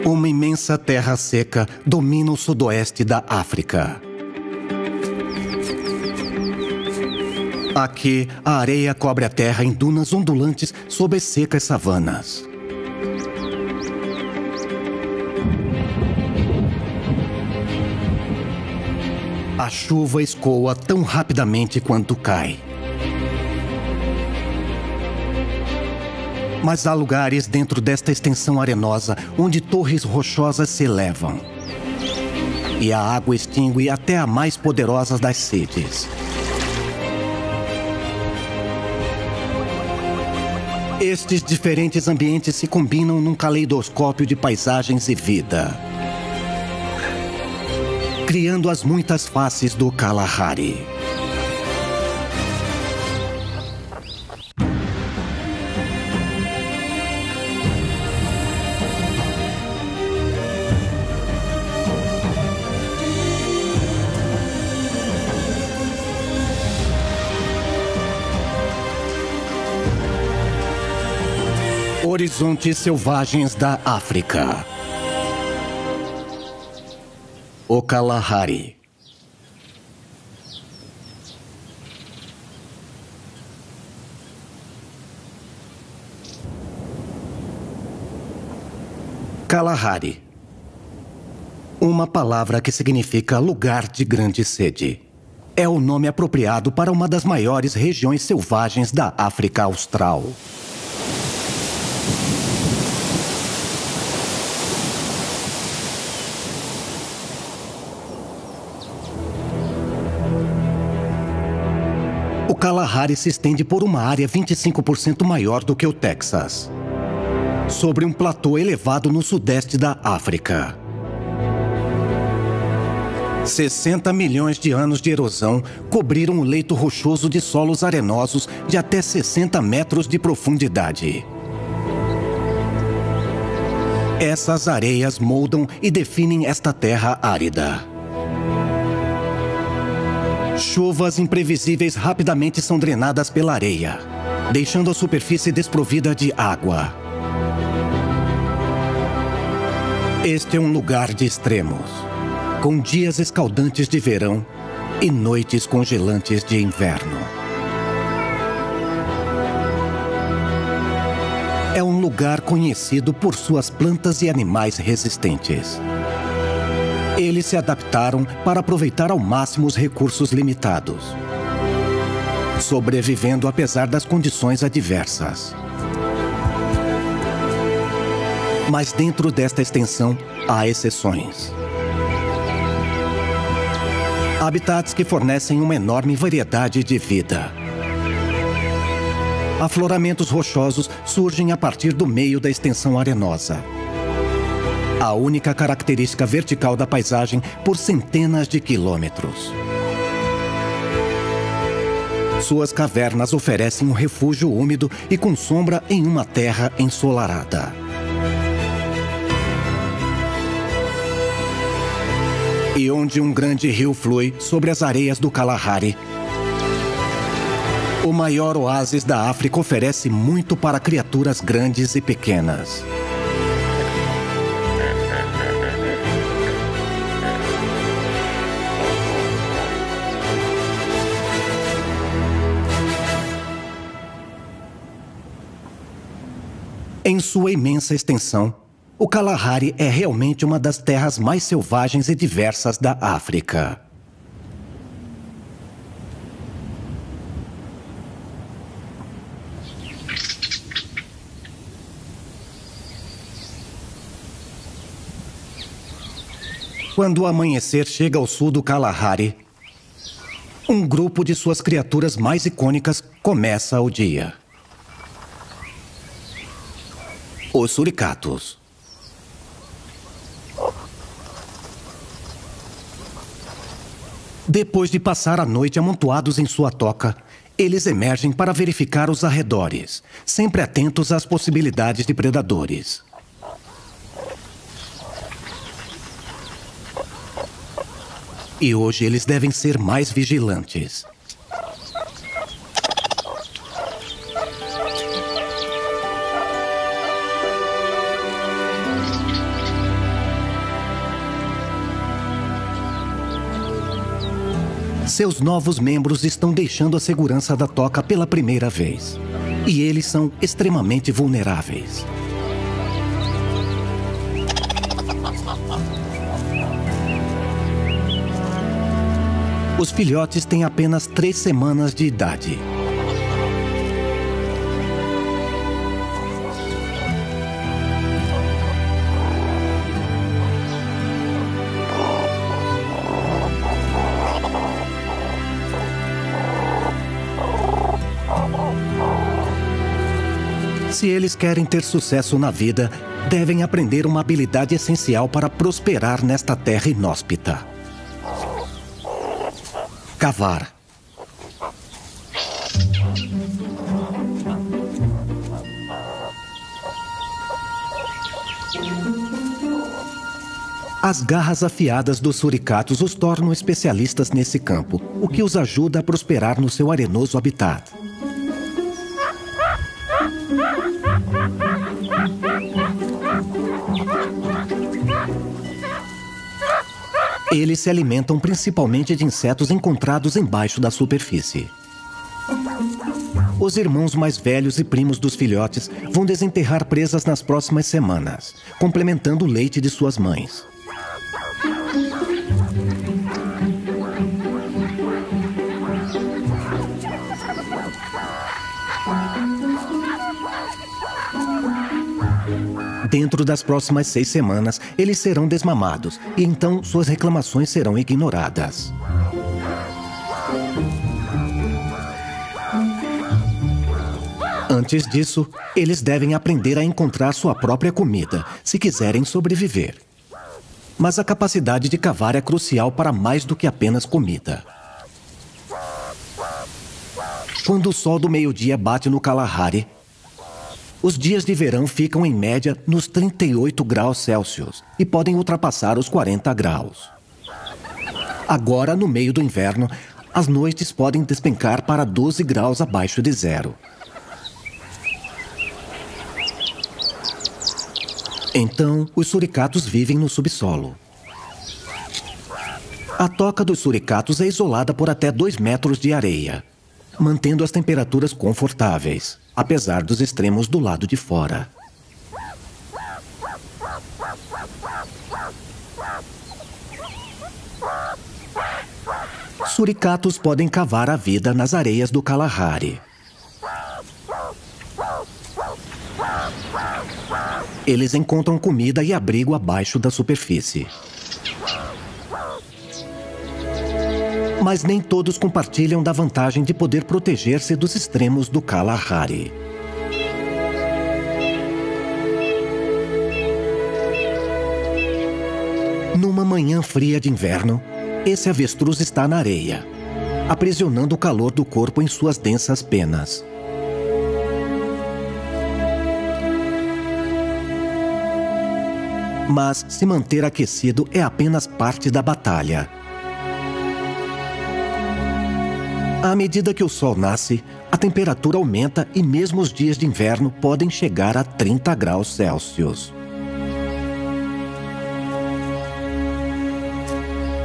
Uma imensa terra seca domina o sudoeste da África. Aqui, a areia cobre a terra em dunas ondulantes sob as secas savanas. A chuva escoa tão rapidamente quanto cai. Mas há lugares dentro desta extensão arenosa onde torres rochosas se elevam. E a água extingue até a mais poderosa das sedes. Estes diferentes ambientes se combinam num caleidoscópio de paisagens e vida, criando as muitas faces do Kalahari. Horizontes selvagens da África. O Kalahari. Kalahari. Uma palavra que significa lugar de grande sede. É o nome apropriado para uma das maiores regiões selvagens da África Austral. O Kalahari se estende por uma área 25% maior do que o Texas, sobre um platô elevado no sudeste da África. 60 milhões de anos de erosão cobriram o leito rochoso de solos arenosos de até 60 metros de profundidade. Essas areias moldam e definem esta terra árida. Chuvas imprevisíveis rapidamente são drenadas pela areia, deixando a superfície desprovida de água. Este é um lugar de extremos, com dias escaldantes de verão e noites congelantes de inverno. É um lugar conhecido por suas plantas e animais resistentes. Eles se adaptaram para aproveitar ao máximo os recursos limitados, sobrevivendo apesar das condições adversas. Mas dentro desta extensão, há exceções. Habitats que fornecem uma enorme variedade de vida. Afloramentos rochosos surgem a partir do meio da extensão arenosa. A única característica vertical da paisagem por centenas de quilômetros. Suas cavernas oferecem um refúgio úmido e com sombra em uma terra ensolarada. E onde um grande rio flui sobre as areias do Kalahari, o maior oásis da África oferece muito para criaturas grandes e pequenas. Em sua imensa extensão, o Kalahari é realmente uma das terras mais selvagens e diversas da África. Quando o amanhecer chega ao sul do Kalahari, um grupo de suas criaturas mais icônicas começa o dia. Os suricatos. Depois de passar a noite amontoados em sua toca, eles emergem para verificar os arredores, sempre atentos às possibilidades de predadores. E hoje eles devem ser mais vigilantes. Seus novos membros estão deixando a segurança da toca pela primeira vez. E eles são extremamente vulneráveis. Os filhotes têm apenas 3 semanas de idade. Se eles querem ter sucesso na vida, devem aprender uma habilidade essencial para prosperar nesta terra inóspita: cavar. As garras afiadas dos suricatos os tornam especialistas nesse campo, o que os ajuda a prosperar no seu arenoso habitat. Eles se alimentam principalmente de insetos encontrados embaixo da superfície. Os irmãos mais velhos e primos dos filhotes vão desenterrar presas nas próximas semanas, complementando o leite de suas mães. Dentro das próximas 6 semanas, eles serão desmamados, e então suas reclamações serão ignoradas. Antes disso, eles devem aprender a encontrar sua própria comida, se quiserem sobreviver. Mas a capacidade de cavar é crucial para mais do que apenas comida. Quando o sol do meio-dia bate no Kalahari, os dias de verão ficam, em média, nos 38 graus Celsius e podem ultrapassar os 40 graus. Agora, no meio do inverno, as noites podem despencar para 12 graus abaixo de zero. Então, os suricatos vivem no subsolo. A toca dos suricatos é isolada por até 2 metros de areia, mantendo as temperaturas confortáveis, apesar dos extremos do lado de fora. Suricatos podem cavar a vida nas areias do Kalahari. Eles encontram comida e abrigo abaixo da superfície. Mas nem todos compartilham da vantagem de poder proteger-se dos extremos do Kalahari. Numa manhã fria de inverno, esse avestruz está na areia, aprisionando o calor do corpo em suas densas penas. Mas se manter aquecido é apenas parte da batalha. À medida que o sol nasce, a temperatura aumenta e mesmo os dias de inverno podem chegar a 30 graus Celsius.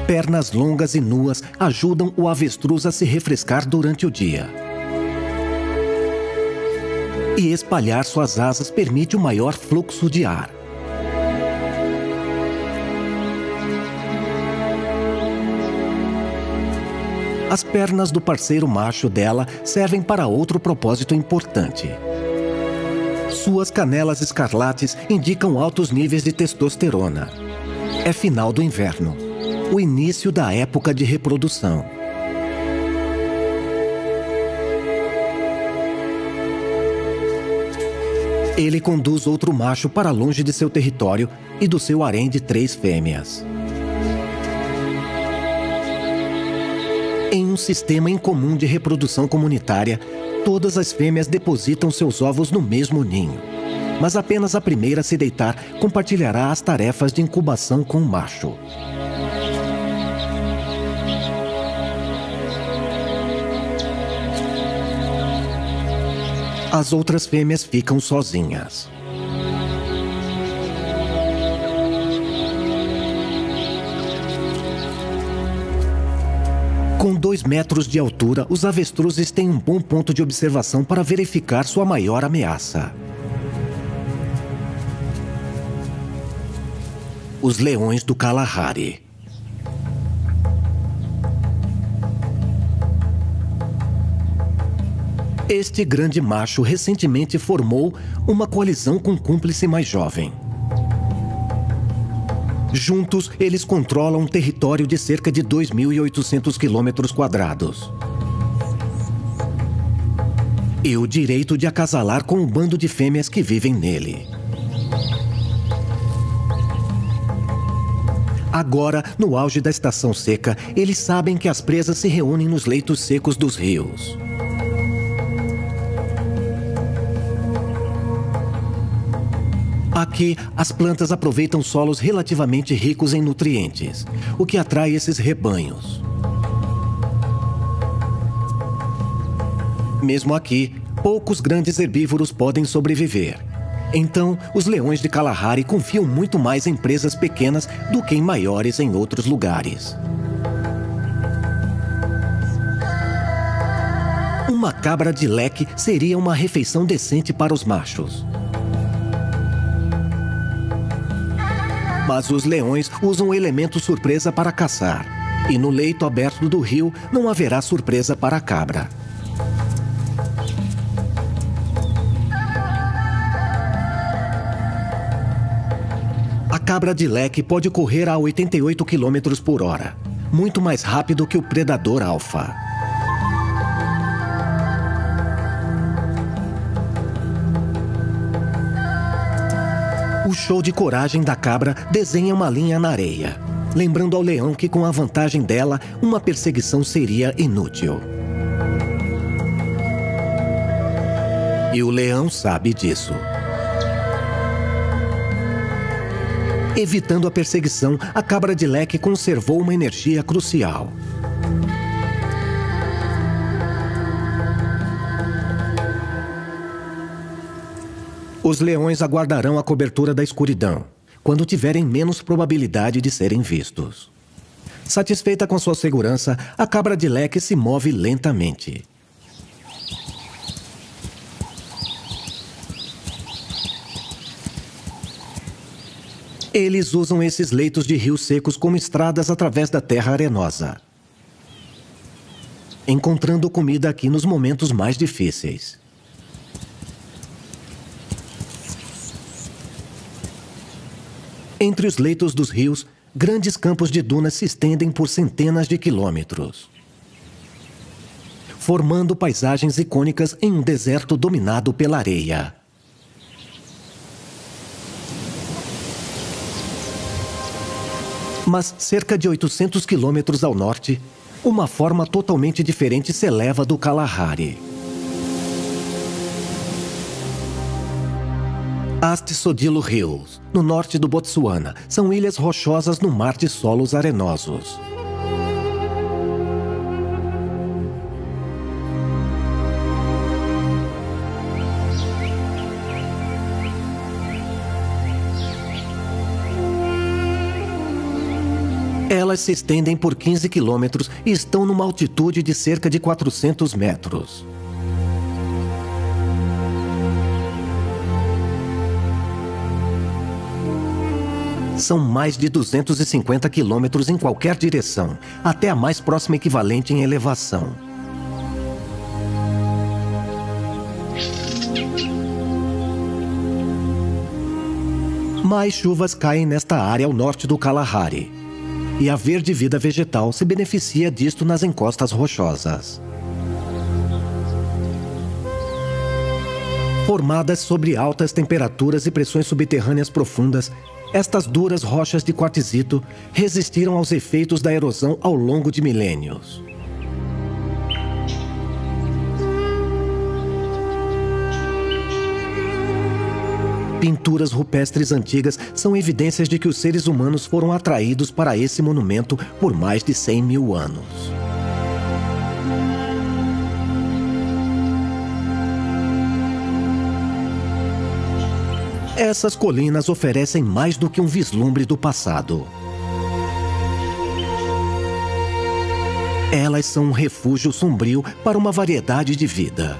Pernas longas e nuas ajudam o avestruz a se refrescar durante o dia. E espalhar suas asas permite um maior fluxo de ar. As pernas do parceiro macho dela servem para outro propósito importante. Suas canelas escarlates indicam altos níveis de testosterona. É final do inverno, o início da época de reprodução. Ele conduz outro macho para longe de seu território e do seu harém de 3 fêmeas. Em um sistema incomum de reprodução comunitária, todas as fêmeas depositam seus ovos no mesmo ninho. Mas apenas a primeira a se deitar compartilhará as tarefas de incubação com o macho. As outras fêmeas ficam sozinhas. Com 2 metros de altura, os avestruzes têm um bom ponto de observação para verificar sua maior ameaça. Os leões do Kalahari. Este grande macho recentemente formou uma coalizão com um cúmplice mais jovem. Juntos, eles controlam um território de cerca de 2.800 quilômetros quadrados. E o direito de acasalar com um bando de fêmeas que vivem nele. Agora, no auge da estação seca, eles sabem que as presas se reúnem nos leitos secos dos rios. Aqui, as plantas aproveitam solos relativamente ricos em nutrientes, o que atrai esses rebanhos. Mesmo aqui, poucos grandes herbívoros podem sobreviver. Então, os leões de Kalahari confiam muito mais em presas pequenas do que em maiores em outros lugares. Uma cabra de leque seria uma refeição decente para os machos. Mas os leões usam o elemento surpresa para caçar. E no leito aberto do rio não haverá surpresa para a cabra. A cabra de leque pode correr a 88 km por hora, muito mais rápido que o predador alfa. O show de coragem da cabra desenha uma linha na areia, lembrando ao leão que com a vantagem dela, uma perseguição seria inútil. E o leão sabe disso. Evitando a perseguição, a cabra de leque conservou uma energia crucial. Os leões aguardarão a cobertura da escuridão, quando tiverem menos probabilidade de serem vistos. Satisfeita com sua segurança, a cabra de leque se move lentamente. Eles usam esses leitos de rios secos como estradas através da terra arenosa, encontrando comida aqui nos momentos mais difíceis. Entre os leitos dos rios, grandes campos de dunas se estendem por centenas de quilômetros, formando paisagens icônicas em um deserto dominado pela areia. Mas cerca de 800 quilômetros ao norte, uma forma totalmente diferente se eleva do Kalahari. Astsodilo Hills, no norte do Botsuana, são ilhas rochosas no mar de solos arenosos. Elas se estendem por 15 quilômetros e estão numa altitude de cerca de 400 metros. São mais de 250 quilômetros em qualquer direção, até a mais próxima equivalente em elevação. Mais chuvas caem nesta área ao norte do Kalahari, e a verde-vida vegetal se beneficia disto nas encostas rochosas. Formadas sobre altas temperaturas e pressões subterrâneas profundas, estas duras rochas de quartzito resistiram aos efeitos da erosão ao longo de milênios. Pinturas rupestres antigas são evidências de que os seres humanos foram atraídos para esse monumento por mais de 100 mil anos. Essas colinas oferecem mais do que um vislumbre do passado. Elas são um refúgio sombrio para uma variedade de vida,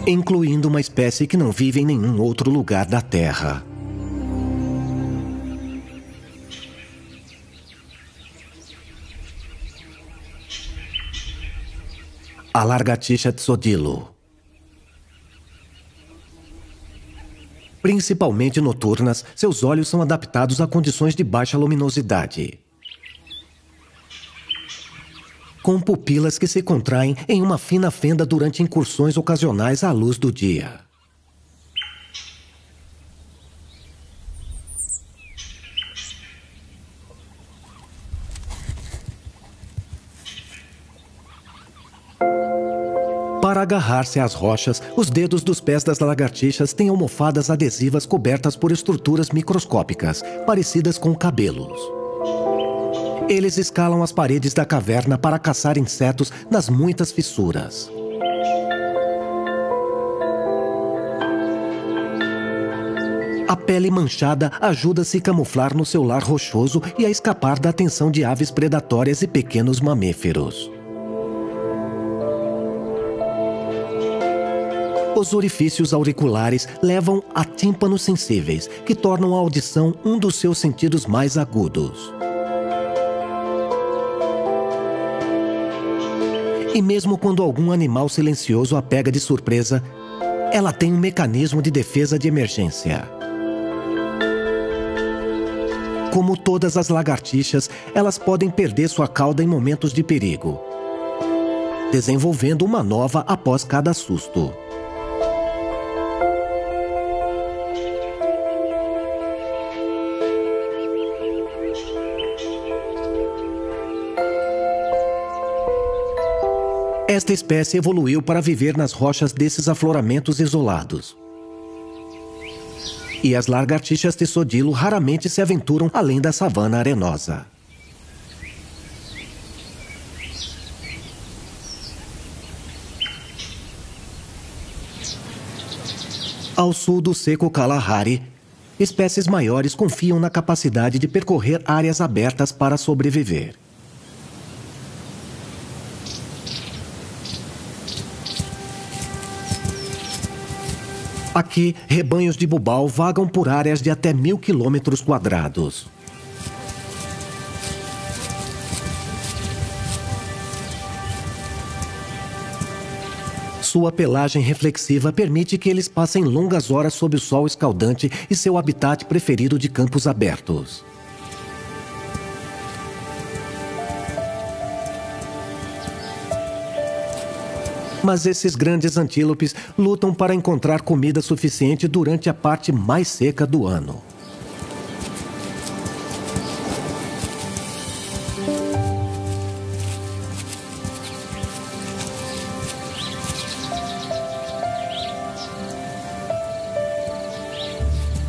incluindo uma espécie que não vive em nenhum outro lugar da Terra. A lagartixa tsodilo. Principalmente noturnas, seus olhos são adaptados a condições de baixa luminosidade, com pupilas que se contraem em uma fina fenda durante incursões ocasionais à luz do dia. Para agarrar-se às rochas, os dedos dos pés das lagartixas têm almofadas adesivas cobertas por estruturas microscópicas, parecidas com cabelos. Eles escalam as paredes da caverna para caçar insetos nas muitas fissuras. A pele manchada ajuda a se camuflar no seu lar rochoso e a escapar da atenção de aves predatórias e pequenos mamíferos. Os orifícios auriculares levam a tímpanos sensíveis, que tornam a audição um dos seus sentidos mais agudos. E mesmo quando algum animal silencioso a pega de surpresa, ela tem um mecanismo de defesa de emergência. Como todas as lagartixas, elas podem perder sua cauda em momentos de perigo, desenvolvendo uma nova após cada susto. Esta espécie evoluiu para viver nas rochas desses afloramentos isolados. E as lagartixas tsodilo raramente se aventuram além da savana arenosa. Ao sul do seco Kalahari, espécies maiores confiam na capacidade de percorrer áreas abertas para sobreviver. Aqui, rebanhos de bubal vagam por áreas de até 1000 quilômetros quadrados. Sua pelagem reflexiva permite que eles passem longas horas sob o sol escaldante e seu habitat preferido de campos abertos. Mas esses grandes antílopes lutam para encontrar comida suficiente durante a parte mais seca do ano.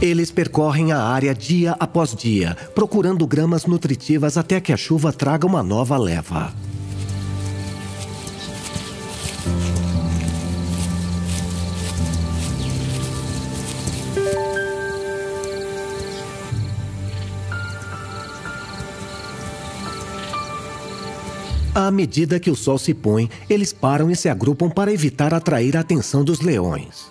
Eles percorrem a área dia após dia, procurando gramas nutritivas até que a chuva traga uma nova leva. À medida que o sol se põe, eles param e se agrupam para evitar atrair a atenção dos leões.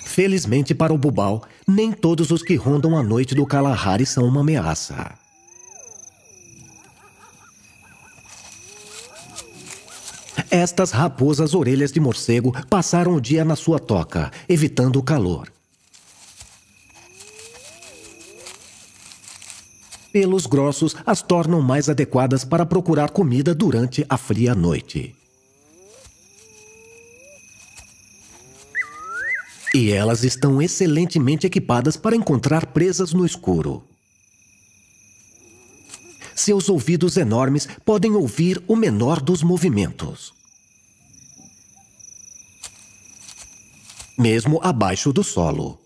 Felizmente para o bubal, nem todos os que rondam a noite do Kalahari são uma ameaça. Estas raposas orelhas de morcego passaram o dia na sua toca, evitando o calor. Pelos grossos as tornam mais adequadas para procurar comida durante a fria noite. E elas estão excelentemente equipadas para encontrar presas no escuro. Seus ouvidos enormes podem ouvir o menor dos movimentos, mesmo abaixo do solo.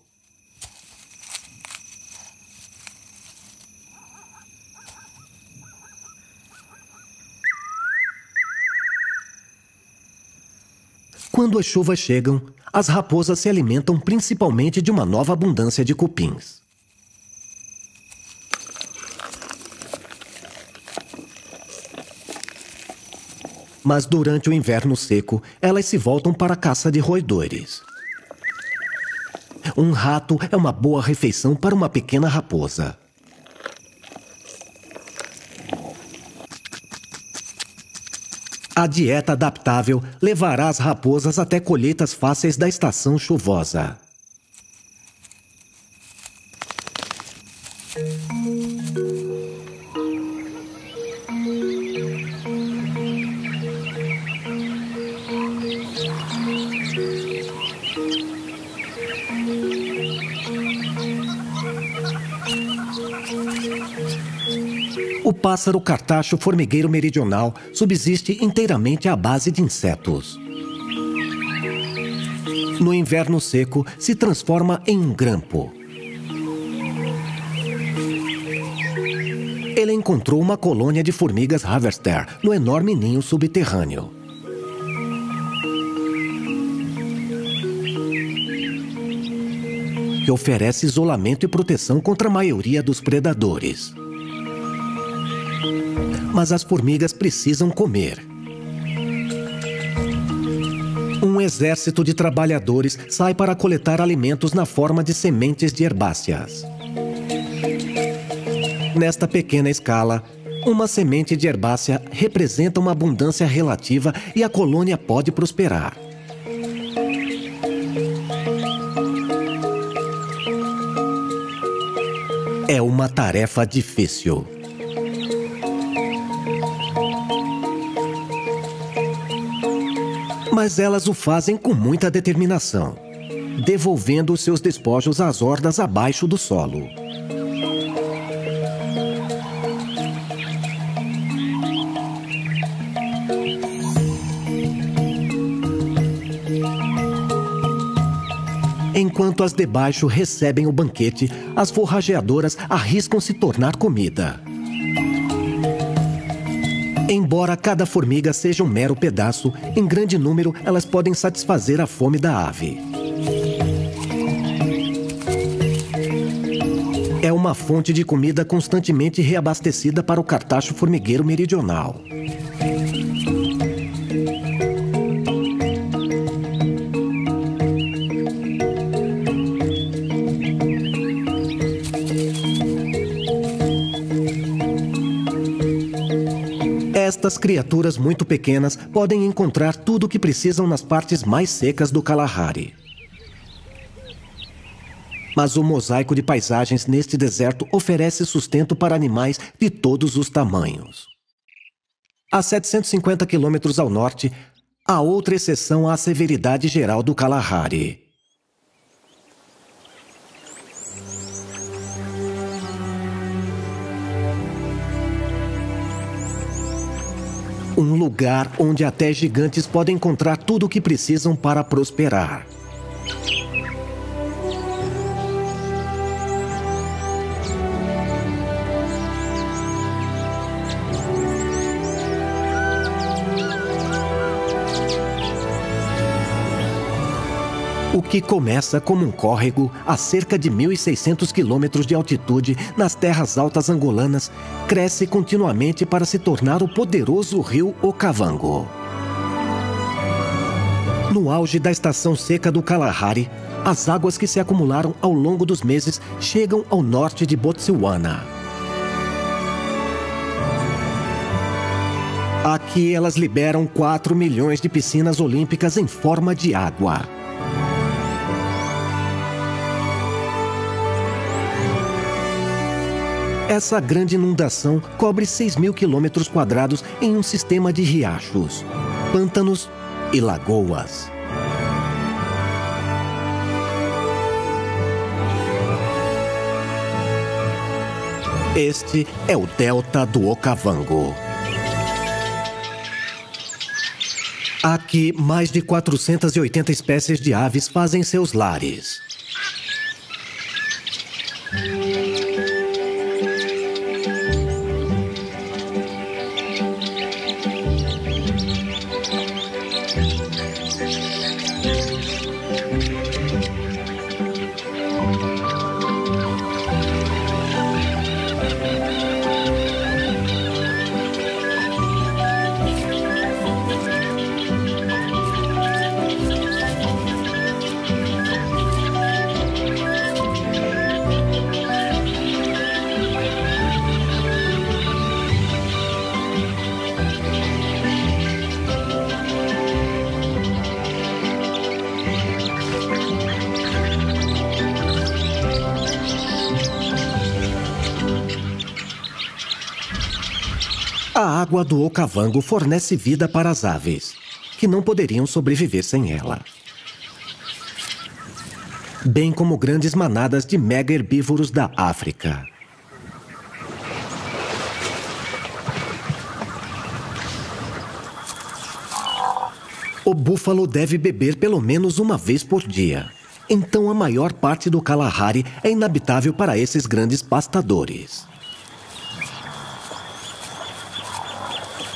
Quando as chuvas chegam, as raposas se alimentam principalmente de uma nova abundância de cupins. Mas durante o inverno seco, elas se voltam para a caça de roedores. Um rato é uma boa refeição para uma pequena raposa. A dieta adaptável levará as raposas até colheitas fáceis da estação chuvosa. O pássaro cartacho formigueiro meridional subsiste inteiramente à base de insetos. No inverno seco, se transforma em um grampo. Ele encontrou uma colônia de formigas Harvester no enorme ninho subterrâneo. Que oferece isolamento e proteção contra a maioria dos predadores. Mas as formigas precisam comer. Um exército de trabalhadores sai para coletar alimentos na forma de sementes de herbáceas. Nesta pequena escala, uma semente de herbácea representa uma abundância relativa e a colônia pode prosperar. É uma tarefa difícil. Mas elas o fazem com muita determinação, devolvendo os seus despojos às hordas abaixo do solo. Enquanto as de baixo recebem o banquete, as forrageadoras arriscam se tornar comida. Embora cada formiga seja um mero pedaço, em grande número elas podem satisfazer a fome da ave. É uma fonte de comida constantemente reabastecida para o cartacho formigueiro meridional. Estas criaturas muito pequenas podem encontrar tudo o que precisam nas partes mais secas do Kalahari. Mas o mosaico de paisagens neste deserto oferece sustento para animais de todos os tamanhos. A 750 quilômetros ao norte, há outra exceção à severidade geral do Kalahari. Um lugar onde até gigantes podem encontrar tudo o que precisam para prosperar. O que começa como um córrego a cerca de 1.600 quilômetros de altitude nas terras altas angolanas, cresce continuamente para se tornar o poderoso rio Okavango. No auge da estação seca do Kalahari, as águas que se acumularam ao longo dos meses chegam ao norte de Botsuana. Aqui elas liberam 4 milhões de piscinas olímpicas em forma de água. Essa grande inundação cobre 6.000 quilômetros quadrados em um sistema de riachos, pântanos e lagoas. Este é o delta do Okavango. Aqui, mais de 480 espécies de aves fazem seus lares. A água do Okavango fornece vida para as aves, que não poderiam sobreviver sem ela. Bem como grandes manadas de mega-herbívoros da África. O búfalo deve beber pelo menos uma vez por dia. Então a maior parte do Kalahari é inabitável para esses grandes pastadores.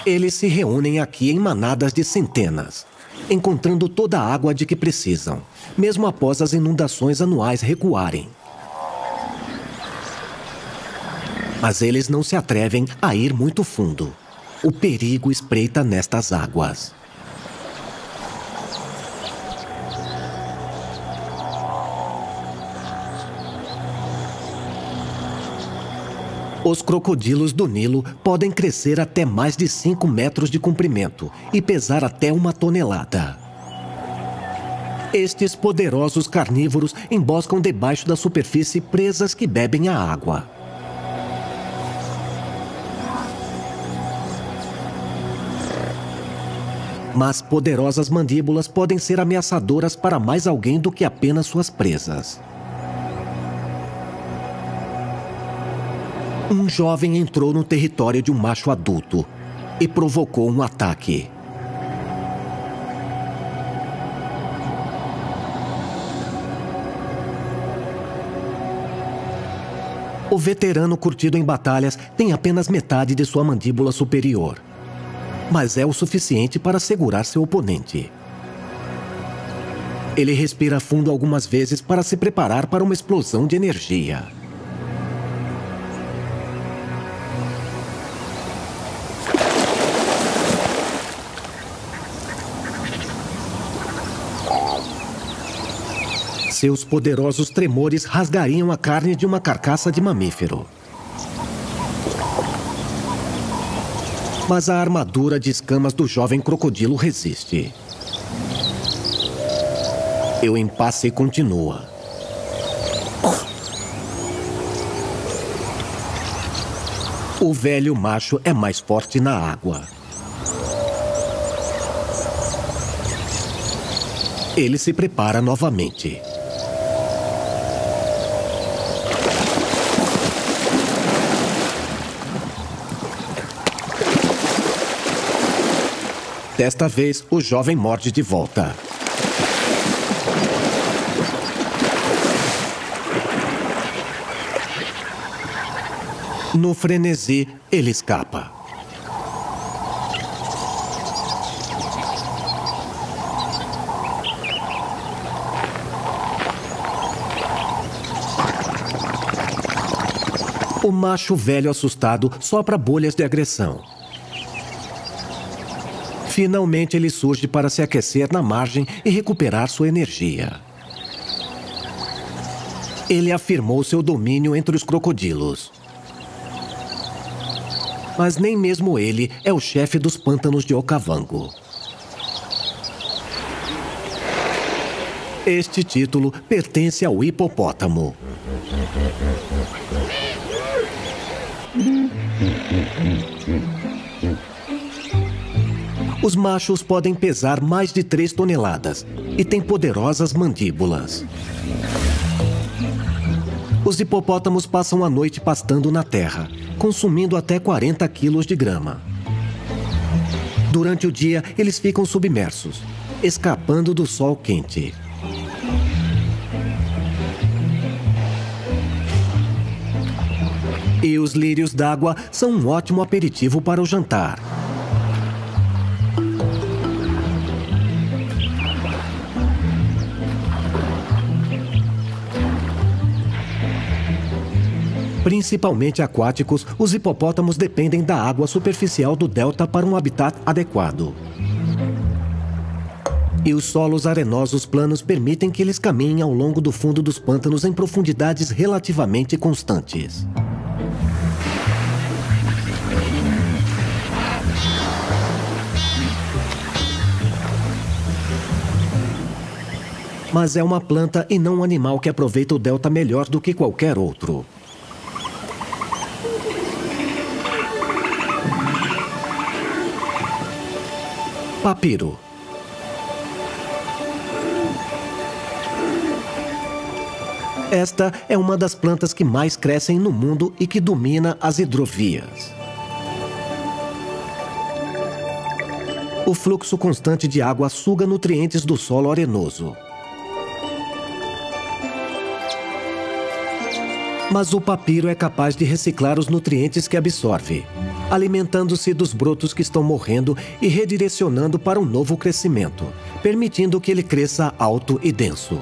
Eles se reúnem aqui em manadas de centenas, encontrando toda a água de que precisam, mesmo após as inundações anuais recuarem. Mas eles não se atrevem a ir muito fundo. O perigo espreita nestas águas. Os crocodilos do Nilo podem crescer até mais de 5 metros de comprimento e pesar até 1 tonelada. Estes poderosos carnívoros emboscam debaixo da superfície presas que bebem a água. Mas poderosas mandíbulas podem ser ameaçadoras para mais alguém do que apenas suas presas. Um jovem entrou no território de um macho adulto e provocou um ataque. O veterano curtido em batalhas tem apenas metade de sua mandíbula superior, mas é o suficiente para segurar seu oponente. Ele respira fundo algumas vezes para se preparar para uma explosão de energia. Seus poderosos tremores rasgariam a carne de uma carcaça de mamífero. Mas a armadura de escamas do jovem crocodilo resiste. E o impasse continua. O velho macho é mais forte na água. Ele se prepara novamente. Desta vez, o jovem morde de volta. No frenesi, ele escapa. O macho velho assustado sopra bolhas de agressão. Finalmente ele surge para se aquecer na margem e recuperar sua energia. Ele afirmou seu domínio entre os crocodilos. Mas nem mesmo ele é o chefe dos pântanos de Okavango. Este título pertence ao hipopótamo. Os machos podem pesar mais de 3 toneladas e têm poderosas mandíbulas. Os hipopótamos passam a noite pastando na terra, consumindo até 40 quilos de grama. Durante o dia, eles ficam submersos, escapando do sol quente. E os lírios d'água são um ótimo aperitivo para o jantar. Principalmente aquáticos, os hipopótamos dependem da água superficial do delta para um habitat adequado. E os solos arenosos planos permitem que eles caminhem ao longo do fundo dos pântanos em profundidades relativamente constantes. Mas é uma planta e não um animal que aproveita o delta melhor do que qualquer outro. Papiro. Esta é uma das plantas que mais crescem no mundo e que domina as hidrovias. O fluxo constante de água suga nutrientes do solo arenoso. Mas o papiro é capaz de reciclar os nutrientes que absorve, alimentando-se dos brotos que estão morrendo e redirecionando para um novo crescimento, permitindo que ele cresça alto e denso.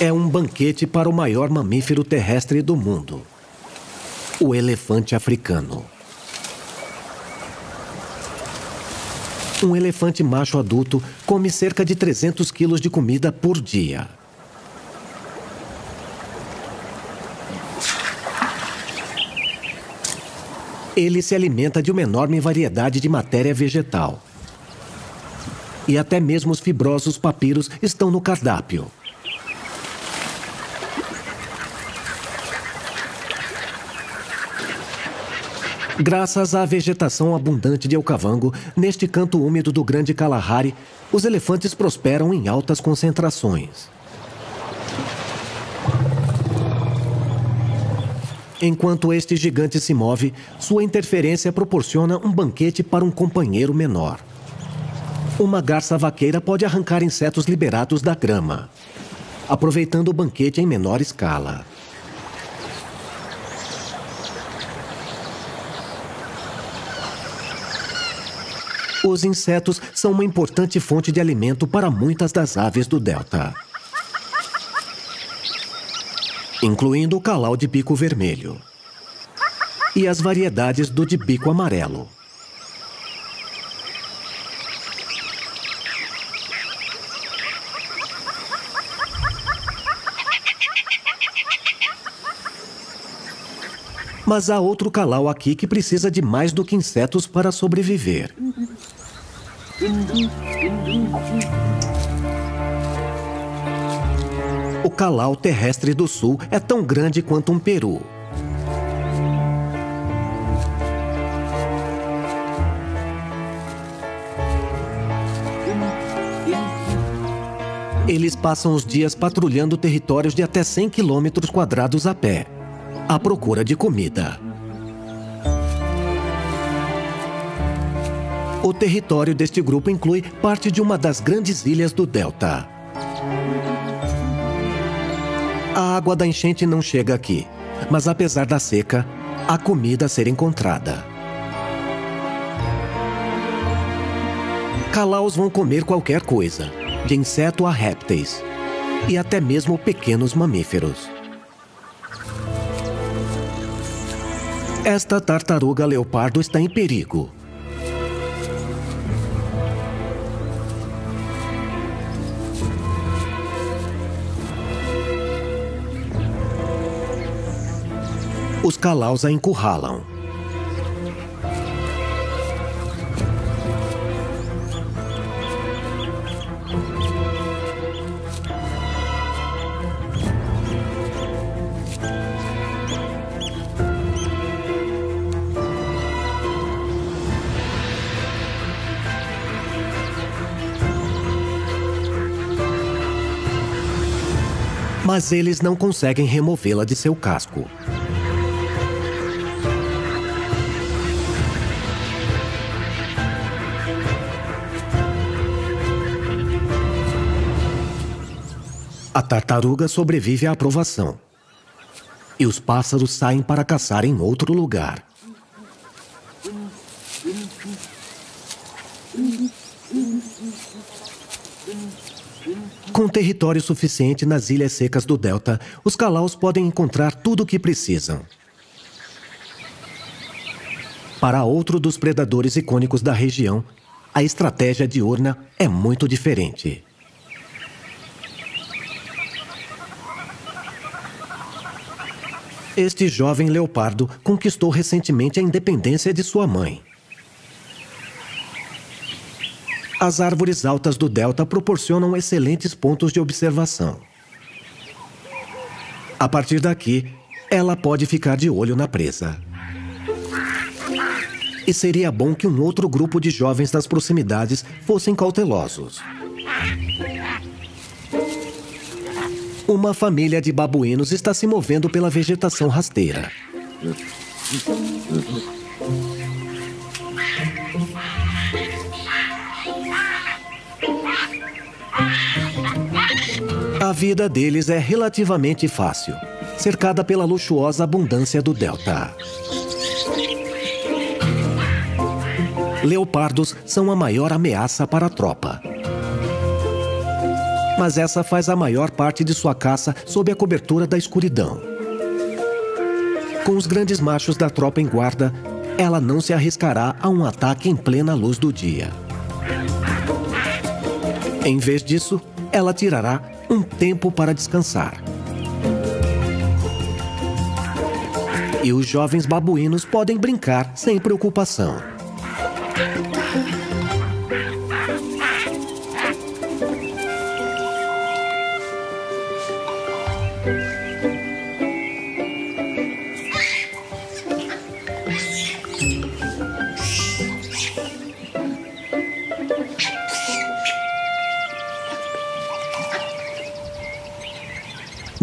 É um banquete para o maior mamífero terrestre do mundo, o elefante africano. Um elefante macho adulto come cerca de 300 quilos de comida por dia. Ele se alimenta de uma enorme variedade de matéria vegetal. E até mesmo os fibrosos papiros estão no cardápio. Graças à vegetação abundante de Okavango, neste canto úmido do Grande Kalahari, os elefantes prosperam em altas concentrações. Enquanto este gigante se move, sua interferência proporciona um banquete para um companheiro menor. Uma garça vaqueira pode arrancar insetos liberados da grama, aproveitando o banquete em menor escala. Os insetos são uma importante fonte de alimento para muitas das aves do delta, incluindo o calau de bico vermelho e as variedades do de bico amarelo. Mas há outro calau aqui que precisa de mais do que insetos para sobreviver. O calau terrestre do sul é tão grande quanto um peru. Eles passam os dias patrulhando territórios de até 100 quilômetros quadrados a pé, à procura de comida. O território deste grupo inclui parte de uma das grandes ilhas do delta. A água da enchente não chega aqui, mas apesar da seca, há comida a ser encontrada. Calaus vão comer qualquer coisa, de inseto a répteis, e até mesmo pequenos mamíferos. Esta tartaruga leopardo está em perigo. Os calaus a encurralam. Mas eles não conseguem removê-la de seu casco. A tartaruga sobrevive à aprovação. E os pássaros saem para caçar em outro lugar. Com território suficiente nas ilhas secas do delta, os calaus podem encontrar tudo o que precisam. Para outro dos predadores icônicos da região, a estratégia diurna é muito diferente. Este jovem leopardo conquistou recentemente a independência de sua mãe. As árvores altas do delta proporcionam excelentes pontos de observação. A partir daqui, ela pode ficar de olho na presa. E seria bom que um outro grupo de jovens das proximidades fossem cautelosos. Uma família de babuínos está se movendo pela vegetação rasteira. A vida deles é relativamente fácil, cercada pela luxuosa abundância do delta. Leopardos são a maior ameaça para a tropa. Mas essa faz a maior parte de sua caça sob a cobertura da escuridão. Com os grandes machos da tropa em guarda, ela não se arriscará a um ataque em plena luz do dia. Em vez disso, ela tirará um tempo para descansar. E os jovens babuínos podem brincar sem preocupação.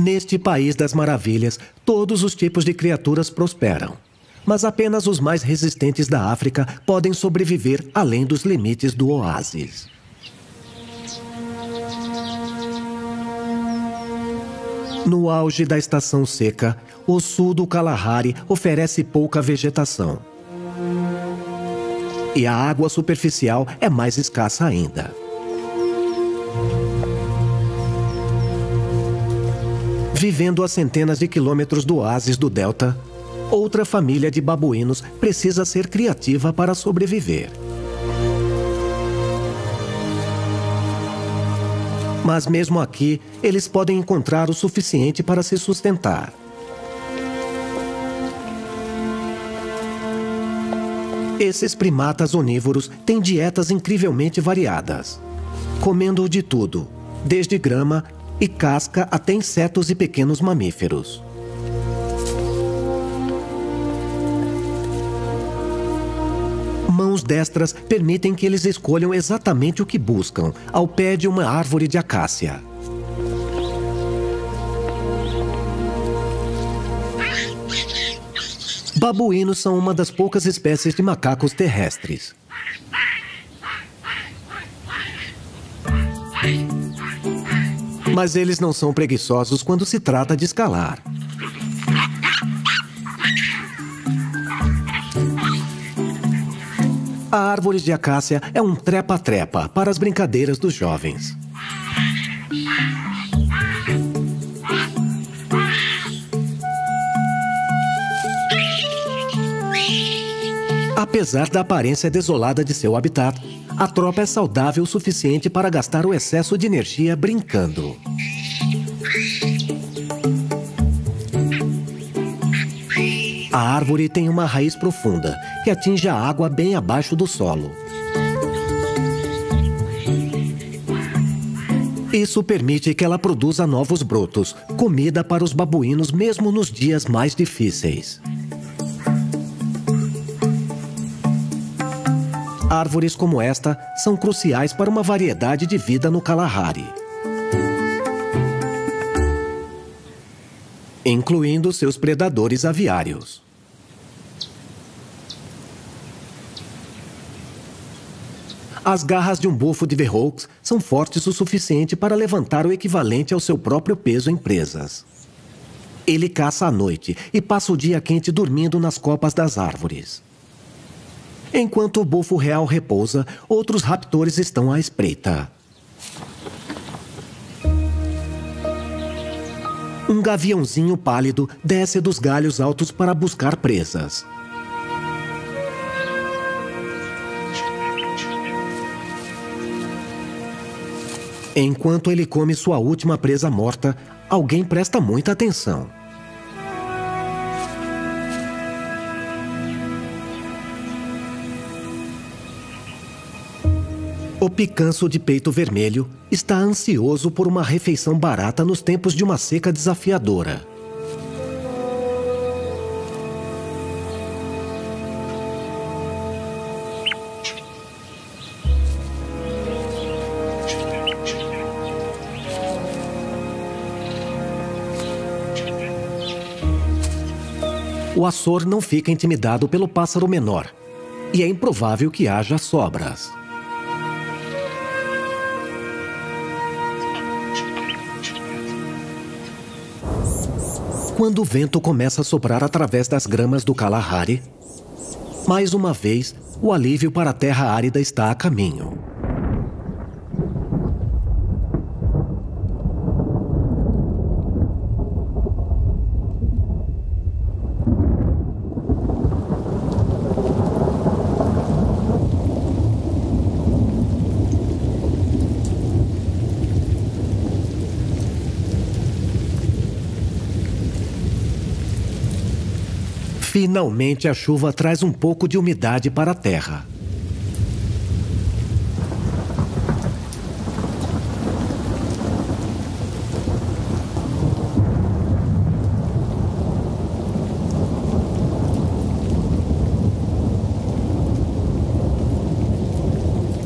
Neste país das maravilhas, todos os tipos de criaturas prosperam. Mas apenas os mais resistentes da África podem sobreviver além dos limites do oásis. No auge da estação seca, o sul do Kalahari oferece pouca vegetação. E a água superficial é mais escassa ainda. Vivendo a centenas de quilômetros do oásis do delta, outra família de babuínos precisa ser criativa para sobreviver. Mas mesmo aqui, eles podem encontrar o suficiente para se sustentar. Esses primatas onívoros têm dietas incrivelmente variadas, comendo de tudo, desde grama e casca até insetos e pequenos mamíferos. Mãos destras permitem que eles escolham exatamente o que buscam ao pé de uma árvore de acácia. Babuínos são uma das poucas espécies de macacos terrestres. Mas eles não são preguiçosos quando se trata de escalar. A árvore de acácia é um trepa-trepa para as brincadeiras dos jovens. Apesar da aparência desolada de seu habitat, a tropa é saudável o suficiente para gastar o excesso de energia brincando. A árvore tem uma raiz profunda, que atinge a água bem abaixo do solo. Isso permite que ela produza novos brotos, comida para os babuínos mesmo nos dias mais difíceis. Árvores como esta são cruciais para uma variedade de vida no Kalahari, incluindo seus predadores aviários. As garras de um bufo de Verhulst são fortes o suficiente para levantar o equivalente ao seu próprio peso em presas. Ele caça à noite e passa o dia quente dormindo nas copas das árvores. Enquanto o bufo real repousa, outros raptores estão à espreita. Um gaviãozinho pálido desce dos galhos altos para buscar presas. Enquanto ele come sua última presa morta, alguém presta muita atenção. O picanço de peito vermelho está ansioso por uma refeição barata nos tempos de uma seca desafiadora. O Açor não fica intimidado pelo pássaro menor, e é improvável que haja sobras. Quando o vento começa a soprar através das gramas do Kalahari, mais uma vez, o alívio para a terra árida está a caminho. Finalmente, a chuva traz um pouco de umidade para a terra.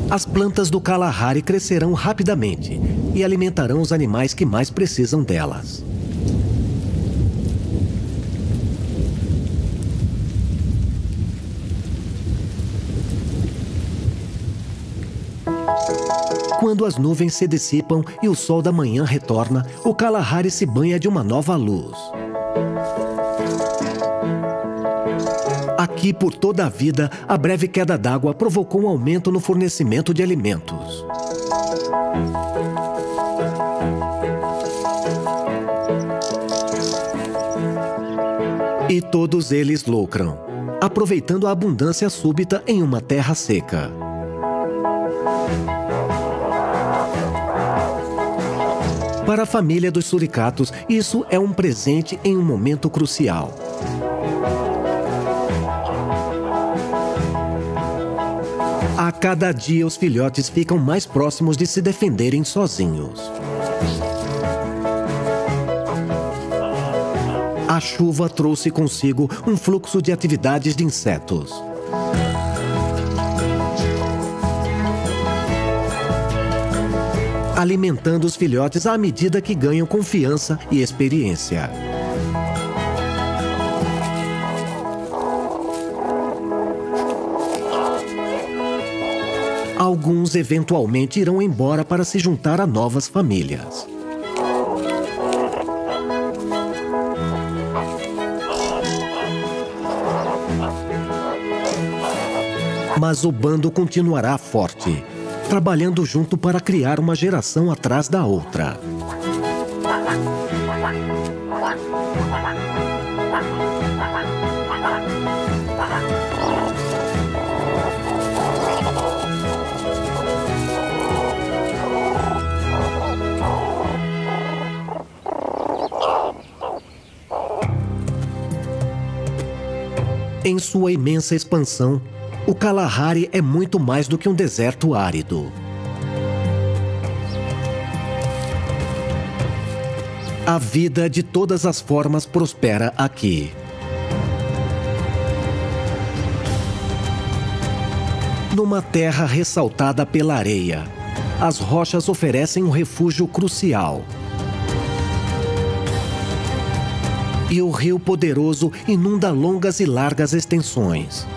As plantas do Kalahari crescerão rapidamente e alimentarão os animais que mais precisam delas. Quando as nuvens se dissipam e o sol da manhã retorna, o Kalahari se banha de uma nova luz. Aqui, por toda a vida, a breve queda d'água provocou um aumento no fornecimento de alimentos. E todos eles lucram, aproveitando a abundância súbita em uma terra seca. Para a família dos suricatos, isso é um presente em um momento crucial. A cada dia, os filhotes ficam mais próximos de se defenderem sozinhos. A chuva trouxe consigo um fluxo de atividades de insetos. Alimentando os filhotes à medida que ganham confiança e experiência. Alguns eventualmente irão embora para se juntar a novas famílias. Mas o bando continuará forte, trabalhando junto para criar uma geração atrás da outra. Em sua imensa expansão, o Kalahari é muito mais do que um deserto árido. A vida de todas as formas prospera aqui. Numa terra ressaltada pela areia, as rochas oferecem um refúgio crucial. E o rio poderoso inunda longas e largas extensões.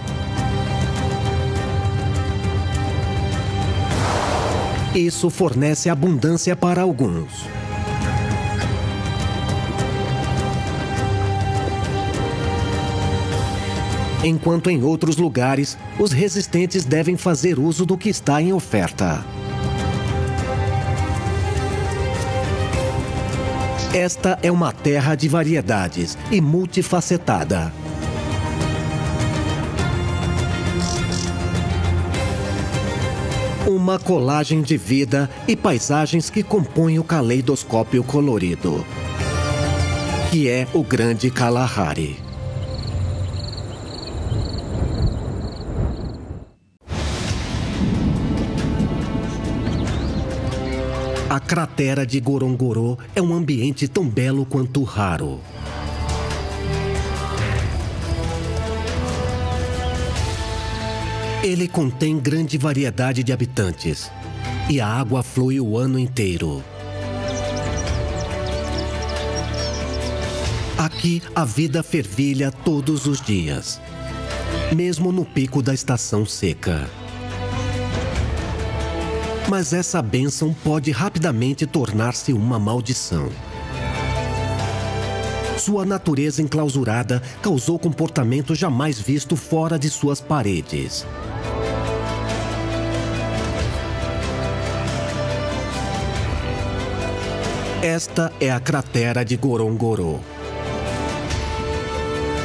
Isso fornece abundância para alguns. Enquanto em outros lugares, os resistentes devem fazer uso do que está em oferta. Esta é uma terra de variedades e multifacetada. Uma colagem de vida e paisagens que compõem o caleidoscópio colorido, que é o Grande Kalahari. A cratera de Ngorongoro é um ambiente tão belo quanto raro. Ele contém grande variedade de habitantes e a água flui o ano inteiro. Aqui a vida fervilha todos os dias, mesmo no pico da estação seca. Mas essa bênção pode rapidamente tornar-se uma maldição. Sua natureza enclausurada causou comportamento jamais visto fora de suas paredes. Esta é a cratera de Ngorongoro,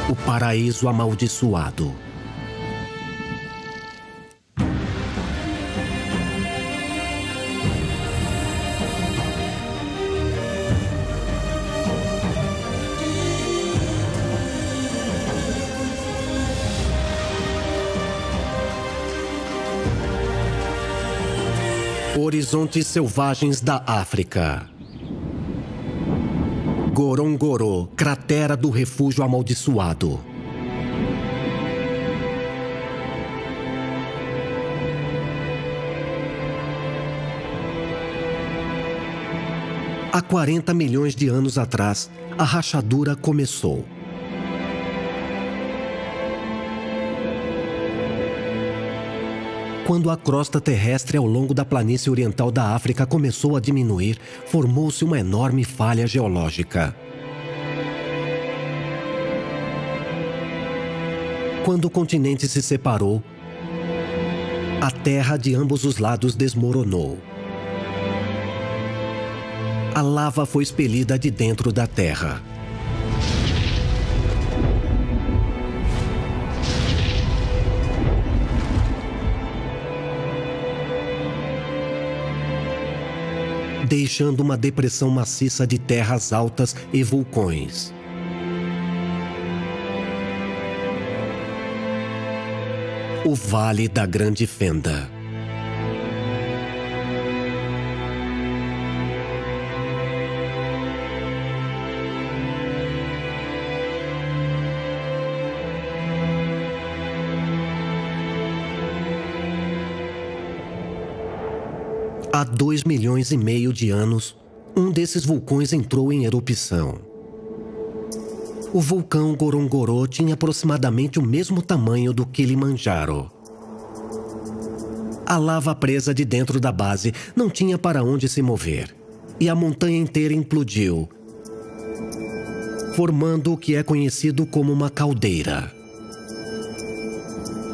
o paraíso amaldiçoado. Horizontes selvagens da África. Ngorongoro, cratera do refúgio amaldiçoado. Há 40 milhões de anos atrás, a rachadura começou. Quando a crosta terrestre ao longo da planície oriental da África começou a diminuir, formou-se uma enorme falha geológica. Quando o continente se separou, a terra de ambos os lados desmoronou. A lava foi expelida de dentro da terra. Deixando uma depressão maciça de terras altas e vulcões. O Vale da Grande Fenda. Há 2,5 milhões de anos, um desses vulcões entrou em erupção. O vulcão Ngorongoro tinha aproximadamente o mesmo tamanho do Kilimanjaro. A lava presa de dentro da base não tinha para onde se mover, e a montanha inteira implodiu, formando o que é conhecido como uma caldeira.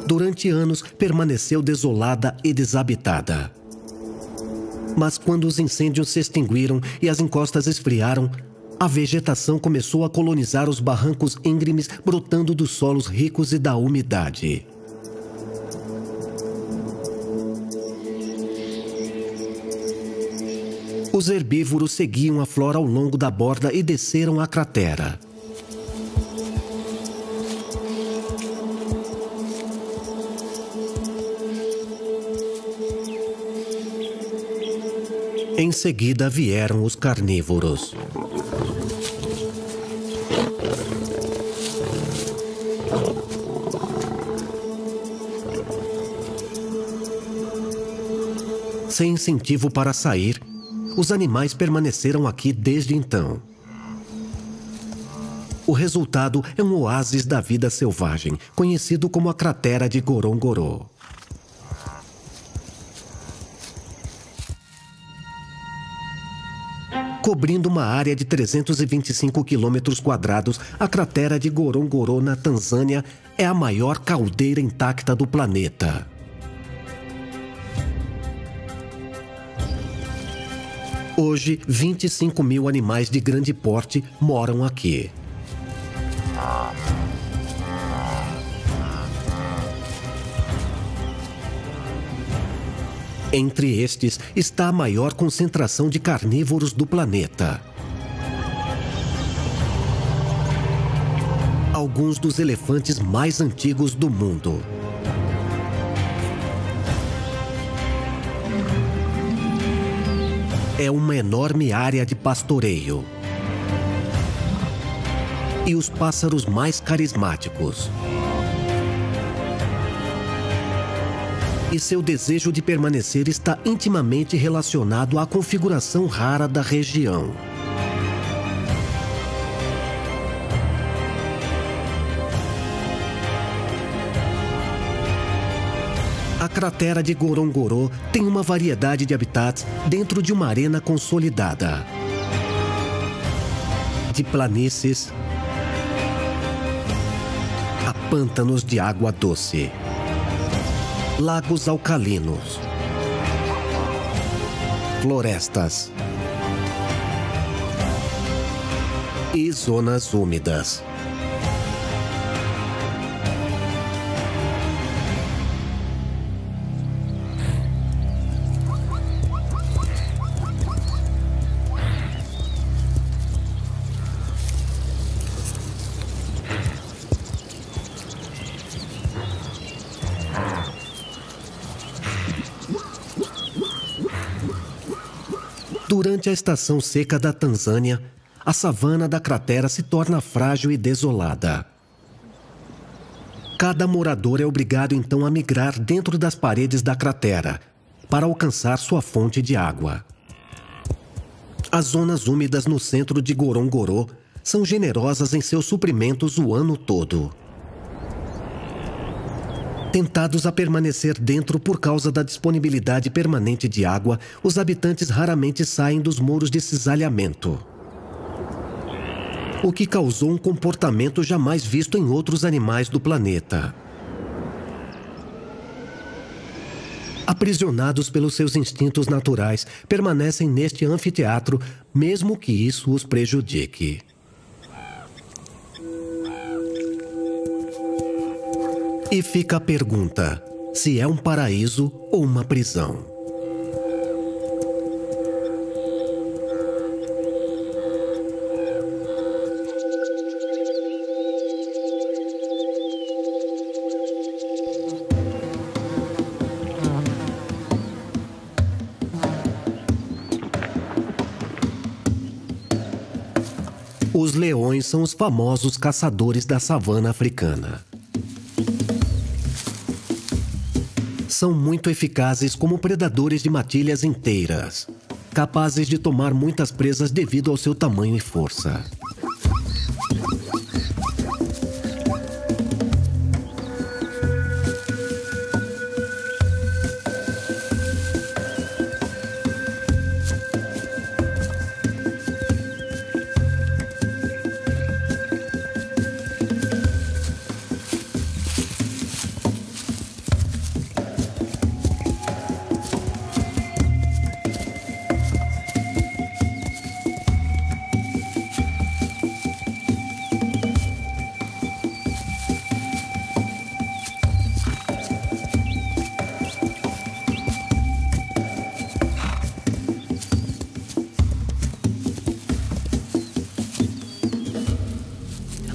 Durante anos, permaneceu desolada e desabitada. Mas quando os incêndios se extinguiram e as encostas esfriaram, a vegetação começou a colonizar os barrancos íngremes brotando dos solos ricos e da umidade. Os herbívoros seguiam a flora ao longo da borda e desceram a cratera. Em seguida vieram os carnívoros. Sem incentivo para sair, os animais permaneceram aqui desde então. O resultado é um oásis da vida selvagem, conhecido como a cratera de Ngorongoro. Cobrindo uma área de 325 quilômetros quadrados, a cratera de Ngorongoro, na Tanzânia, é a maior caldeira intacta do planeta. Hoje, 25 mil animais de grande porte moram aqui. Entre estes está a maior concentração de carnívoros do planeta. Alguns dos elefantes mais antigos do mundo. é uma enorme área de pastoreio. E os pássaros mais carismáticos. E seu desejo de permanecer está intimamente relacionado à configuração rara da região. A cratera de Ngorongoro tem uma variedade de habitats dentro de uma arena consolidada. De planícies a pântanos de água doce, lagos alcalinos, florestas e zonas úmidas. Durante a estação seca da Tanzânia, a savana da cratera se torna frágil e desolada. Cada morador é obrigado então a migrar dentro das paredes da cratera para alcançar sua fonte de água. As zonas úmidas no centro de Ngorongoro são generosas em seus suprimentos o ano todo. Tentados a permanecer dentro por causa da disponibilidade permanente de água, os habitantes raramente saem dos muros de cisalhamento. O que causou um comportamento jamais visto em outros animais do planeta. Aprisionados pelos seus instintos naturais, permanecem neste anfiteatro, mesmo que isso os prejudique. E fica a pergunta, se é um paraíso ou uma prisão. Os leões são os famosos caçadores da savana africana. São muito eficazes como predadores de matilhas inteiras, capazes de tomar muitas presas devido ao seu tamanho e força.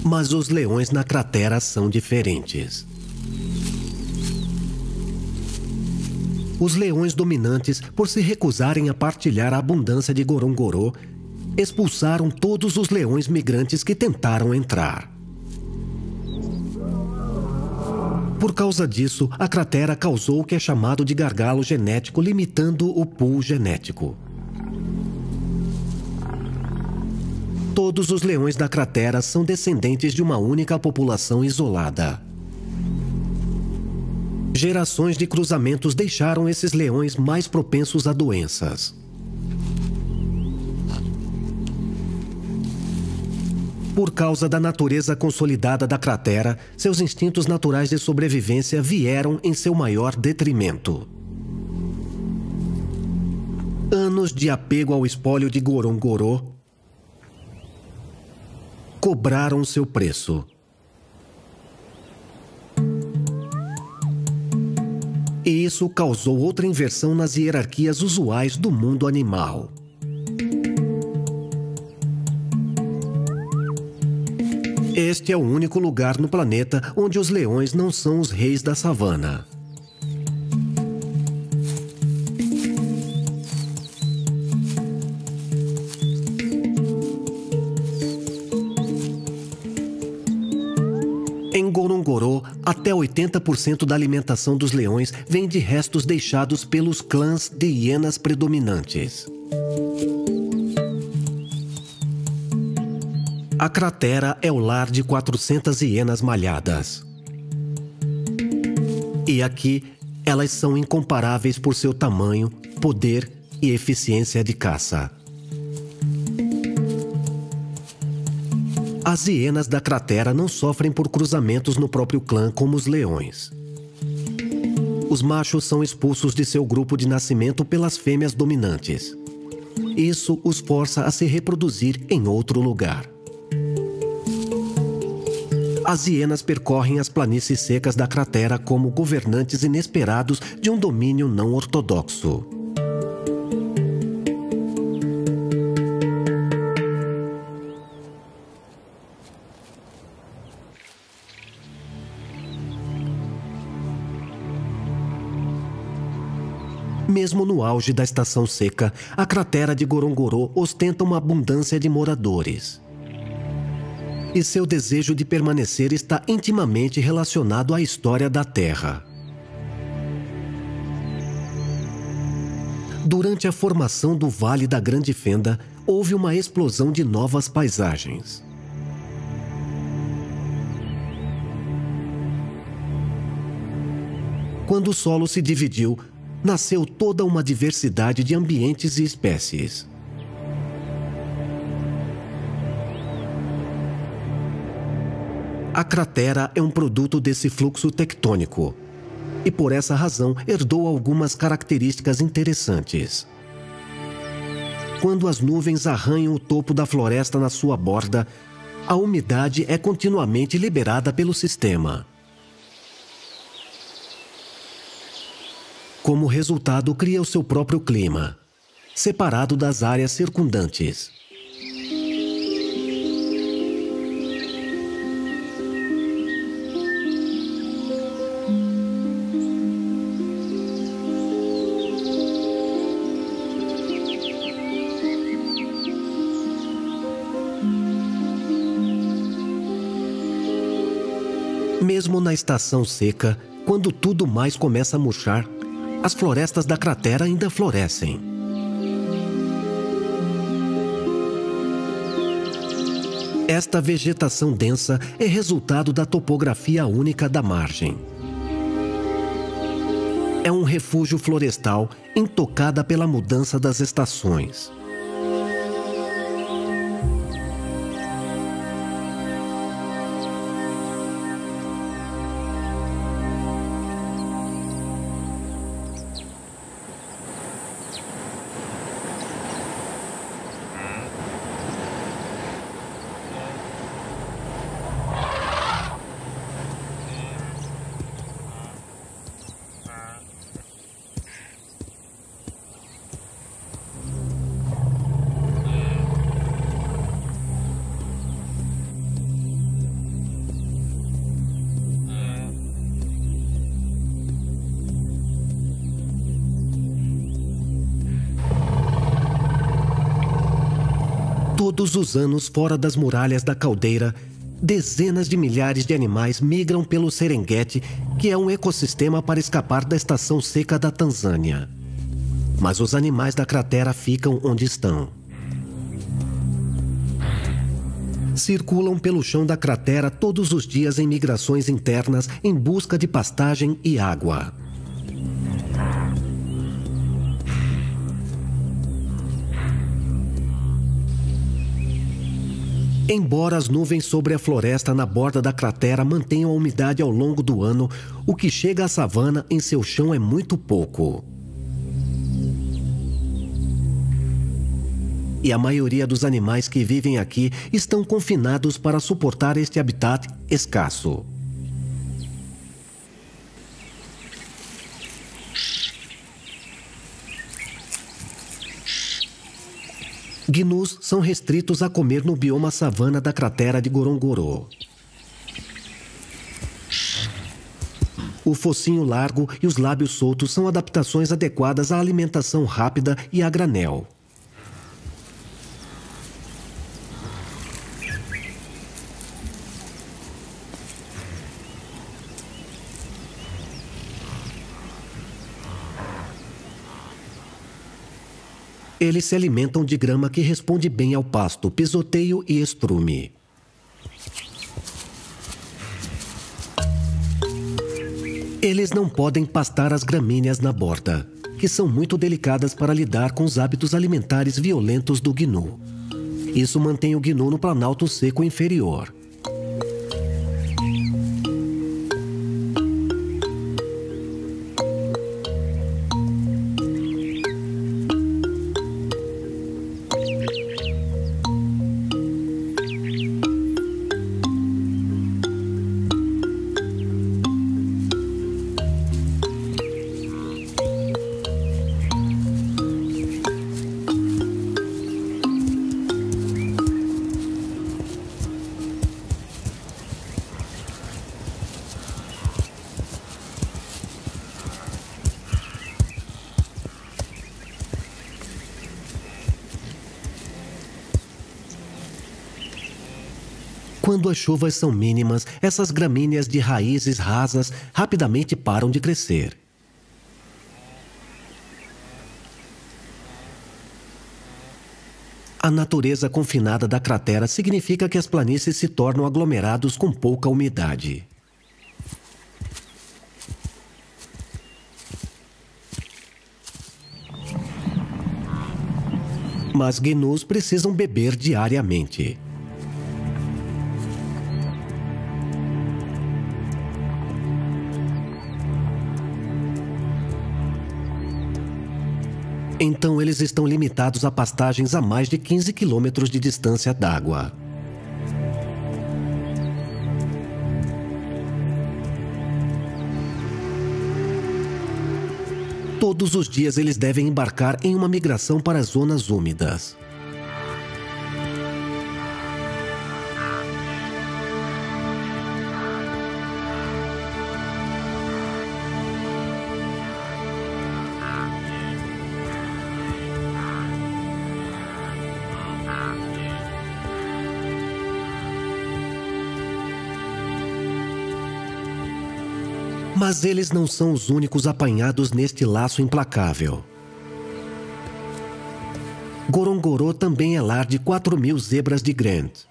Mas os leões na cratera são diferentes. Os leões dominantes, por se recusarem a partilhar a abundância de Ngorongoro, expulsaram todos os leões migrantes que tentaram entrar. Por causa disso, a cratera causou o que é chamado de gargalo genético, limitando o pool genético. Todos os leões da cratera são descendentes de uma única população isolada. Gerações de cruzamentos deixaram esses leões mais propensos a doenças. Por causa da natureza consolidada da cratera, seus instintos naturais de sobrevivência vieram em seu maior detrimento. Anos de apego ao espólio de Ngorongoro cobraram seu preço. E isso causou outra inversão nas hierarquias usuais do mundo animal. Este é o único lugar no planeta onde os leões não são os reis da savana. Em Gorongoro, até 80% da alimentação dos leões vem de restos deixados pelos clãs de hienas predominantes. A cratera é o lar de 400 hienas malhadas. E aqui, elas são incomparáveis por seu tamanho, poder e eficiência de caça. As hienas da cratera não sofrem por cruzamentos no próprio clã como os leões. Os machos são expulsos de seu grupo de nascimento pelas fêmeas dominantes. Isso os força a se reproduzir em outro lugar. As hienas percorrem as planícies secas da cratera como governantes inesperados de um domínio não ortodoxo. Mesmo no auge da estação seca, a cratera de Gorongoro ostenta uma abundância de moradores. E seu desejo de permanecer está intimamente relacionado à história da Terra. Durante a formação do Vale da Grande Fenda, houve uma explosão de novas paisagens. Quando o solo se dividiu, nasceu toda uma diversidade de ambientes e espécies. A cratera é um produto desse fluxo tectônico e, por essa razão, herdou algumas características interessantes. Quando as nuvens arranham o topo da floresta na sua borda, a umidade é continuamente liberada pelo sistema. Como resultado, cria o seu próprio clima, separado das áreas circundantes. Mesmo na estação seca, quando tudo mais começa a murchar, as florestas da cratera ainda florescem. Esta vegetação densa é resultado da topografia única da margem. É um refúgio florestal intocada pela mudança das estações. Todos os anos, fora das muralhas da caldeira, dezenas de milhares de animais migram pelo Serengeti, que é um ecossistema para escapar da estação seca da Tanzânia. Mas os animais da cratera ficam onde estão. Circulam pelo chão da cratera todos os dias em migrações internas em busca de pastagem e água. Embora as nuvens sobre a floresta na borda da cratera mantenham a umidade ao longo do ano, o que chega à savana em seu chão é muito pouco. E a maioria dos animais que vivem aqui estão confinados para suportar este habitat escasso. Gnus são restritos a comer no bioma savana da cratera de Gorongoro. O focinho largo e os lábios soltos são adaptações adequadas à alimentação rápida e a granel. Eles se alimentam de grama que responde bem ao pasto, pisoteio e estrume. Eles não podem pastar as gramíneas na borda, que são muito delicadas para lidar com os hábitos alimentares violentos do gnu. Isso mantém o gnu no planalto seco inferior. Quando as chuvas são mínimas, essas gramíneas de raízes rasas rapidamente param de crescer. A natureza confinada da cratera significa que as planícies se tornam aglomerados com pouca umidade. Mas gnus precisam beber diariamente. Então eles estão limitados a pastagens a mais de 15 quilômetros de distância d'água. Todos os dias eles devem embarcar em uma migração para as zonas úmidas. Mas eles não são os únicos apanhados neste laço implacável. Gorongoro também é lar de 4.000 zebras de Grant.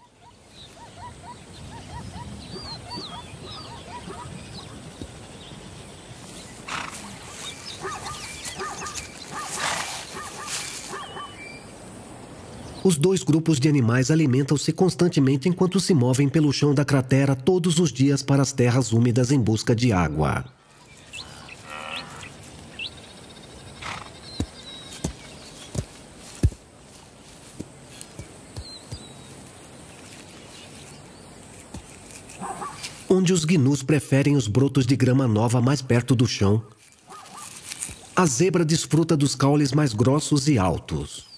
Os dois grupos de animais alimentam-se constantemente enquanto se movem pelo chão da cratera todos os dias para as terras úmidas em busca de água. Onde os gnus preferem os brotos de grama nova mais perto do chão, a zebra desfruta dos caules mais grossos e altos.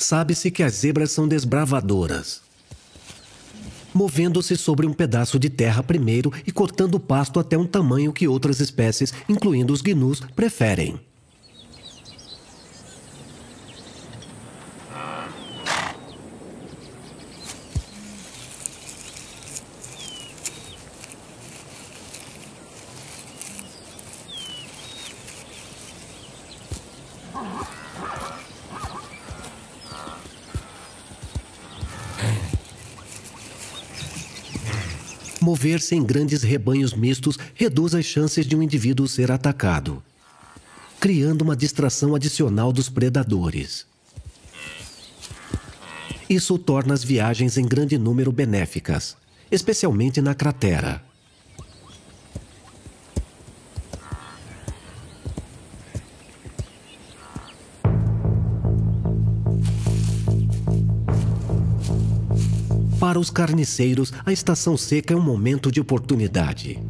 Sabe-se que as zebras são desbravadoras, movendo-se sobre um pedaço de terra primeiro e cortando o pasto até um tamanho que outras espécies, incluindo os gnus, preferem. Mover-se em grandes rebanhos mistos reduz as chances de um indivíduo ser atacado, criando uma distração adicional dos predadores. Isso torna as viagens em grande número benéficas, especialmente na cratera. Para os carniceiros, a estação seca é um momento de oportunidade.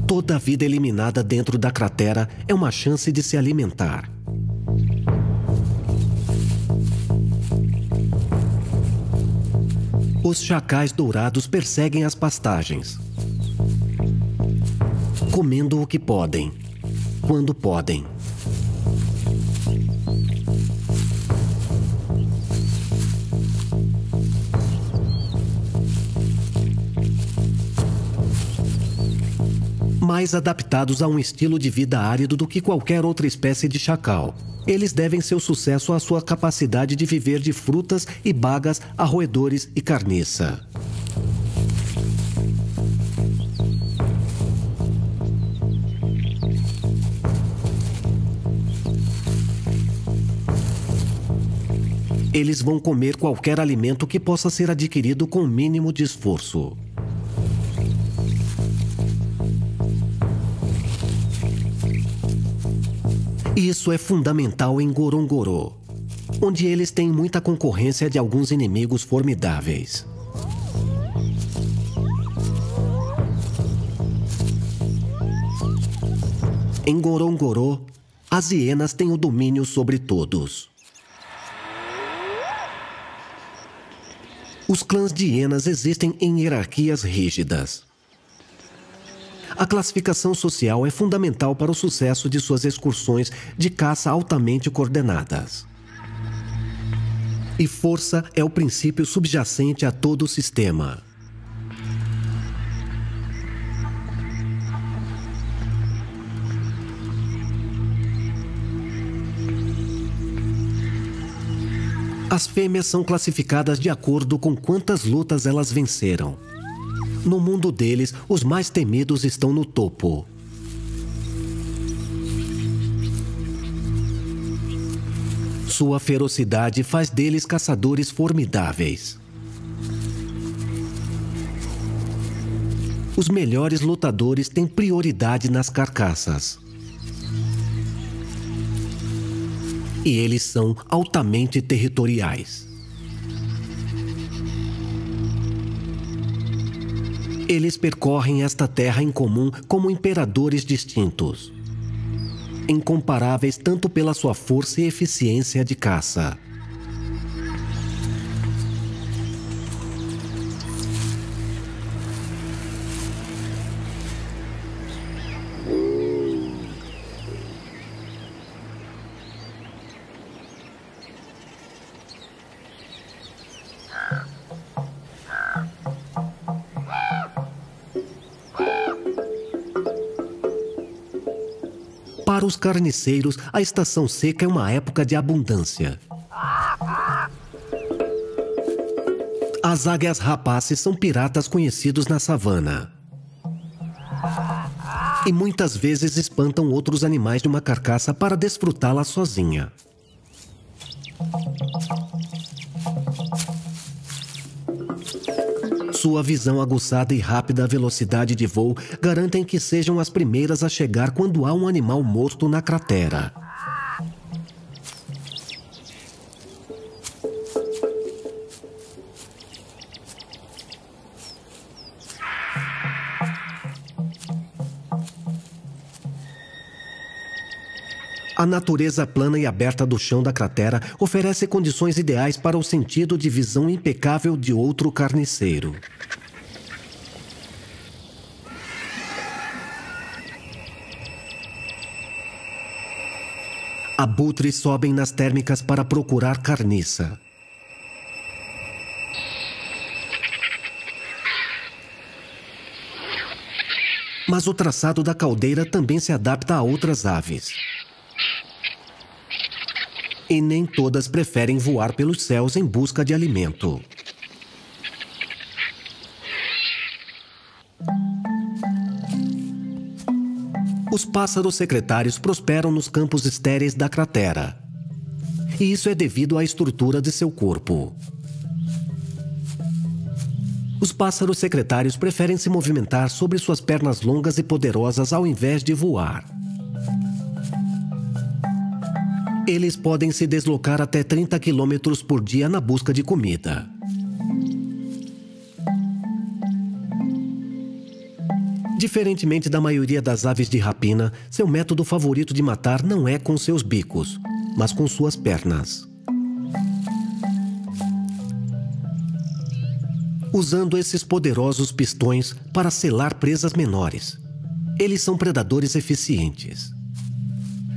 Toda a vida eliminada dentro da cratera é uma chance de se alimentar. Os chacais dourados perseguem as pastagens, comendo o que podem, quando podem. mais adaptados a um estilo de vida árido do que qualquer outra espécie de chacal. Eles devem seu sucesso à sua capacidade de viver de frutas e bagas a roedores e carniça. Eles vão comer qualquer alimento que possa ser adquirido com o mínimo de esforço. Isso é fundamental em Ngorongoro, onde eles têm muita concorrência de alguns inimigos formidáveis. Em Ngorongoro, as hienas têm o domínio sobre todos. Os clãs de hienas existem em hierarquias rígidas. A classificação social é fundamental para o sucesso de suas excursões de caça altamente coordenadas. E força é o princípio subjacente a todo o sistema. As fêmeas são classificadas de acordo com quantas lutas elas venceram. No mundo deles, os mais temidos estão no topo. Sua ferocidade faz deles caçadores formidáveis. Os melhores lutadores têm prioridade nas carcaças. E eles são altamente territoriais. Eles percorrem esta terra em comum como imperadores distintos, incomparáveis tanto pela sua força e eficiência de caça. Para os carniceiros, a estação seca é uma época de abundância. As águias rapaces são piratas conhecidos na savana. E muitas vezes espantam outros animais de uma carcaça para desfrutá-la sozinha. Sua visão aguçada e rápida velocidade de voo garantem que sejam as primeiras a chegar quando há um animal morto na cratera. A natureza plana e aberta do chão da cratera oferece condições ideais para o sentido de visão impecável de outro carniceiro. Abutres sobem nas térmicas para procurar carniça. Mas o traçado da caldeira também se adapta a outras aves. E nem todas preferem voar pelos céus em busca de alimento. Os pássaros secretários prosperam nos campos estéreis da cratera. E isso é devido à estrutura de seu corpo. Os pássaros secretários preferem se movimentar sobre suas pernas longas e poderosas ao invés de voar. Eles podem se deslocar até 30 km por dia na busca de comida. Diferentemente da maioria das aves de rapina, seu método favorito de matar não é com seus bicos, mas com suas pernas. Usando esses poderosos pistões para selar presas menores. Eles são predadores eficientes.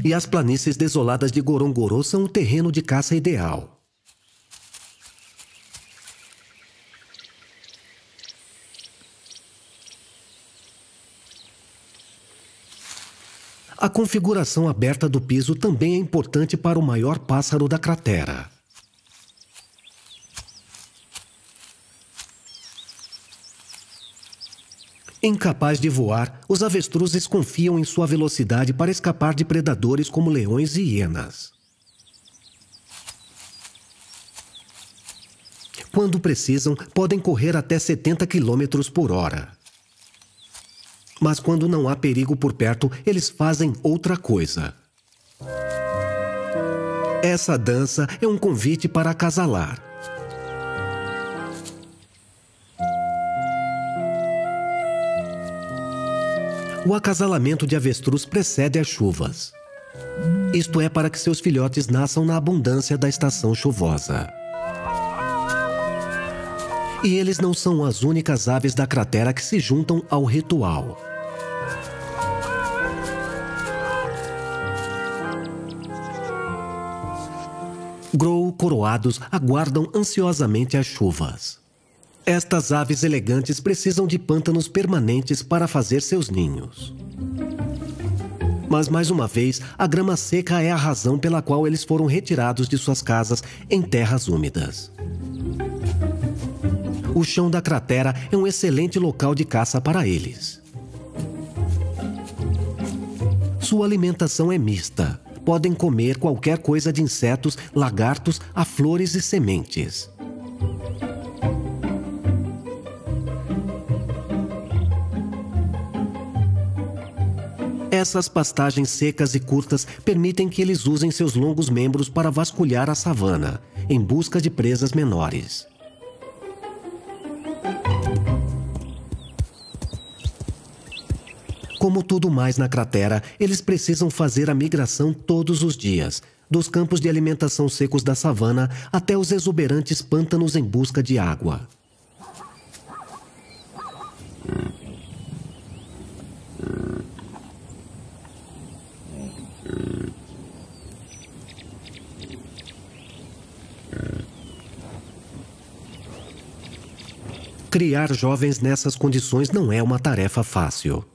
E as planícies desoladas de Ngorongoro são o terreno de caça ideal. A configuração aberta do piso também é importante para o maior pássaro da cratera. Incapaz de voar, os avestruzes confiam em sua velocidade para escapar de predadores como leões e hienas. Quando precisam, podem correr até 70 km por hora. Mas quando não há perigo por perto, eles fazem outra coisa. Essa dança é um convite para acasalar. O acasalamento de avestruz precede as chuvas. Isto é para que seus filhotes nasçam na abundância da estação chuvosa. E eles não são as únicas aves da cratera que se juntam ao ritual. Grow coroados aguardam ansiosamente as chuvas. Estas aves elegantes precisam de pântanos permanentes para fazer seus ninhos. Mas, mais uma vez, a grama seca é a razão pela qual eles foram retirados de suas casas em terras úmidas. O chão da cratera é um excelente local de caça para eles. Sua alimentação é mista. Podem comer qualquer coisa de insetos, lagartos, a flores e sementes. Essas pastagens secas e curtas permitem que eles usem seus longos membros para vasculhar a savana, em busca de presas menores. Como tudo mais na cratera, eles precisam fazer a migração todos os dias, dos campos de alimentação secos da savana até os exuberantes pântanos em busca de água. Criar jovens nessas condições não é uma tarefa fácil.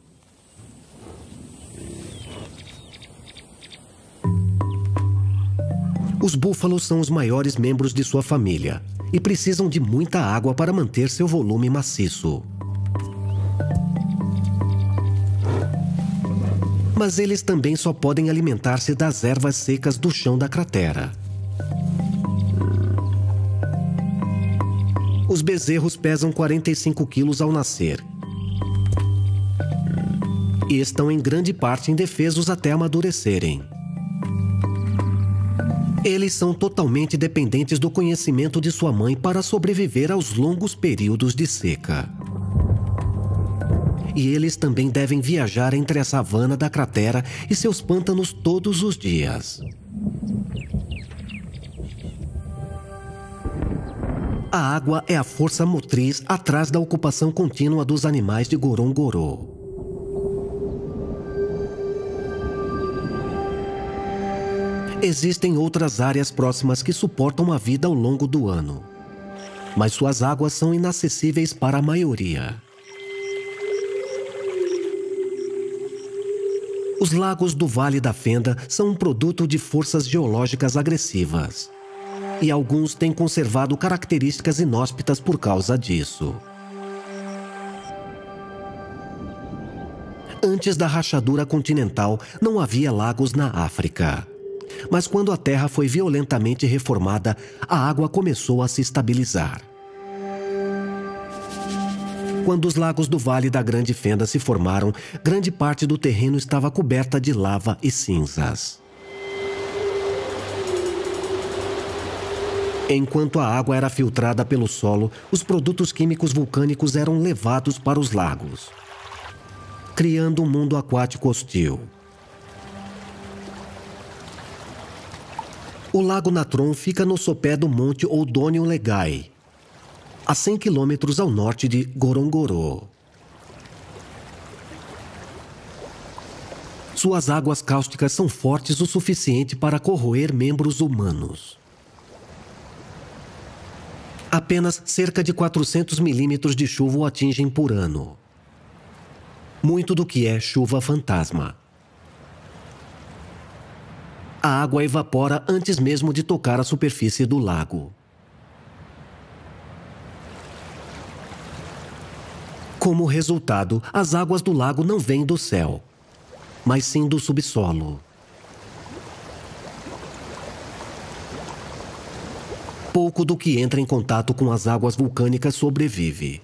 Os búfalos são os maiores membros de sua família e precisam de muita água para manter seu volume maciço. Mas eles também só podem alimentar-se das ervas secas do chão da cratera. Os bezerros pesam 45 quilos ao nascer e estão em grande parte indefesos até amadurecerem. Eles são totalmente dependentes do conhecimento de sua mãe para sobreviver aos longos períodos de seca. E eles também devem viajar entre a savana da cratera e seus pântanos todos os dias. A água é a força motriz atrás da ocupação contínua dos animais de Gorongoro. Existem outras áreas próximas que suportam a vida ao longo do ano, mas suas águas são inacessíveis para a maioria. Os lagos do Vale da Fenda são um produto de forças geológicas agressivas. E alguns têm conservado características inóspitas por causa disso. Antes da rachadura continental, não havia lagos na África. Mas quando a terra foi violentamente reformada, a água começou a se estabilizar. Quando os lagos do Vale da Grande Fenda se formaram, grande parte do terreno estava coberta de lava e cinzas. Enquanto a água era filtrada pelo solo, os produtos químicos vulcânicos eram levados para os lagos, criando um mundo aquático hostil. O Lago Natron fica no sopé do Monte Oudonyo Legai, a 100 quilômetros ao norte de Gorongoro. Suas águas cáusticas são fortes o suficiente para corroer membros humanos. Apenas cerca de 400 milímetros de chuva o atingem por ano. Muito do que é chuva fantasma. A água evapora antes mesmo de tocar a superfície do lago. Como resultado, as águas do lago não vêm do céu, mas sim do subsolo. Pouco do que entra em contato com as águas vulcânicas sobrevive.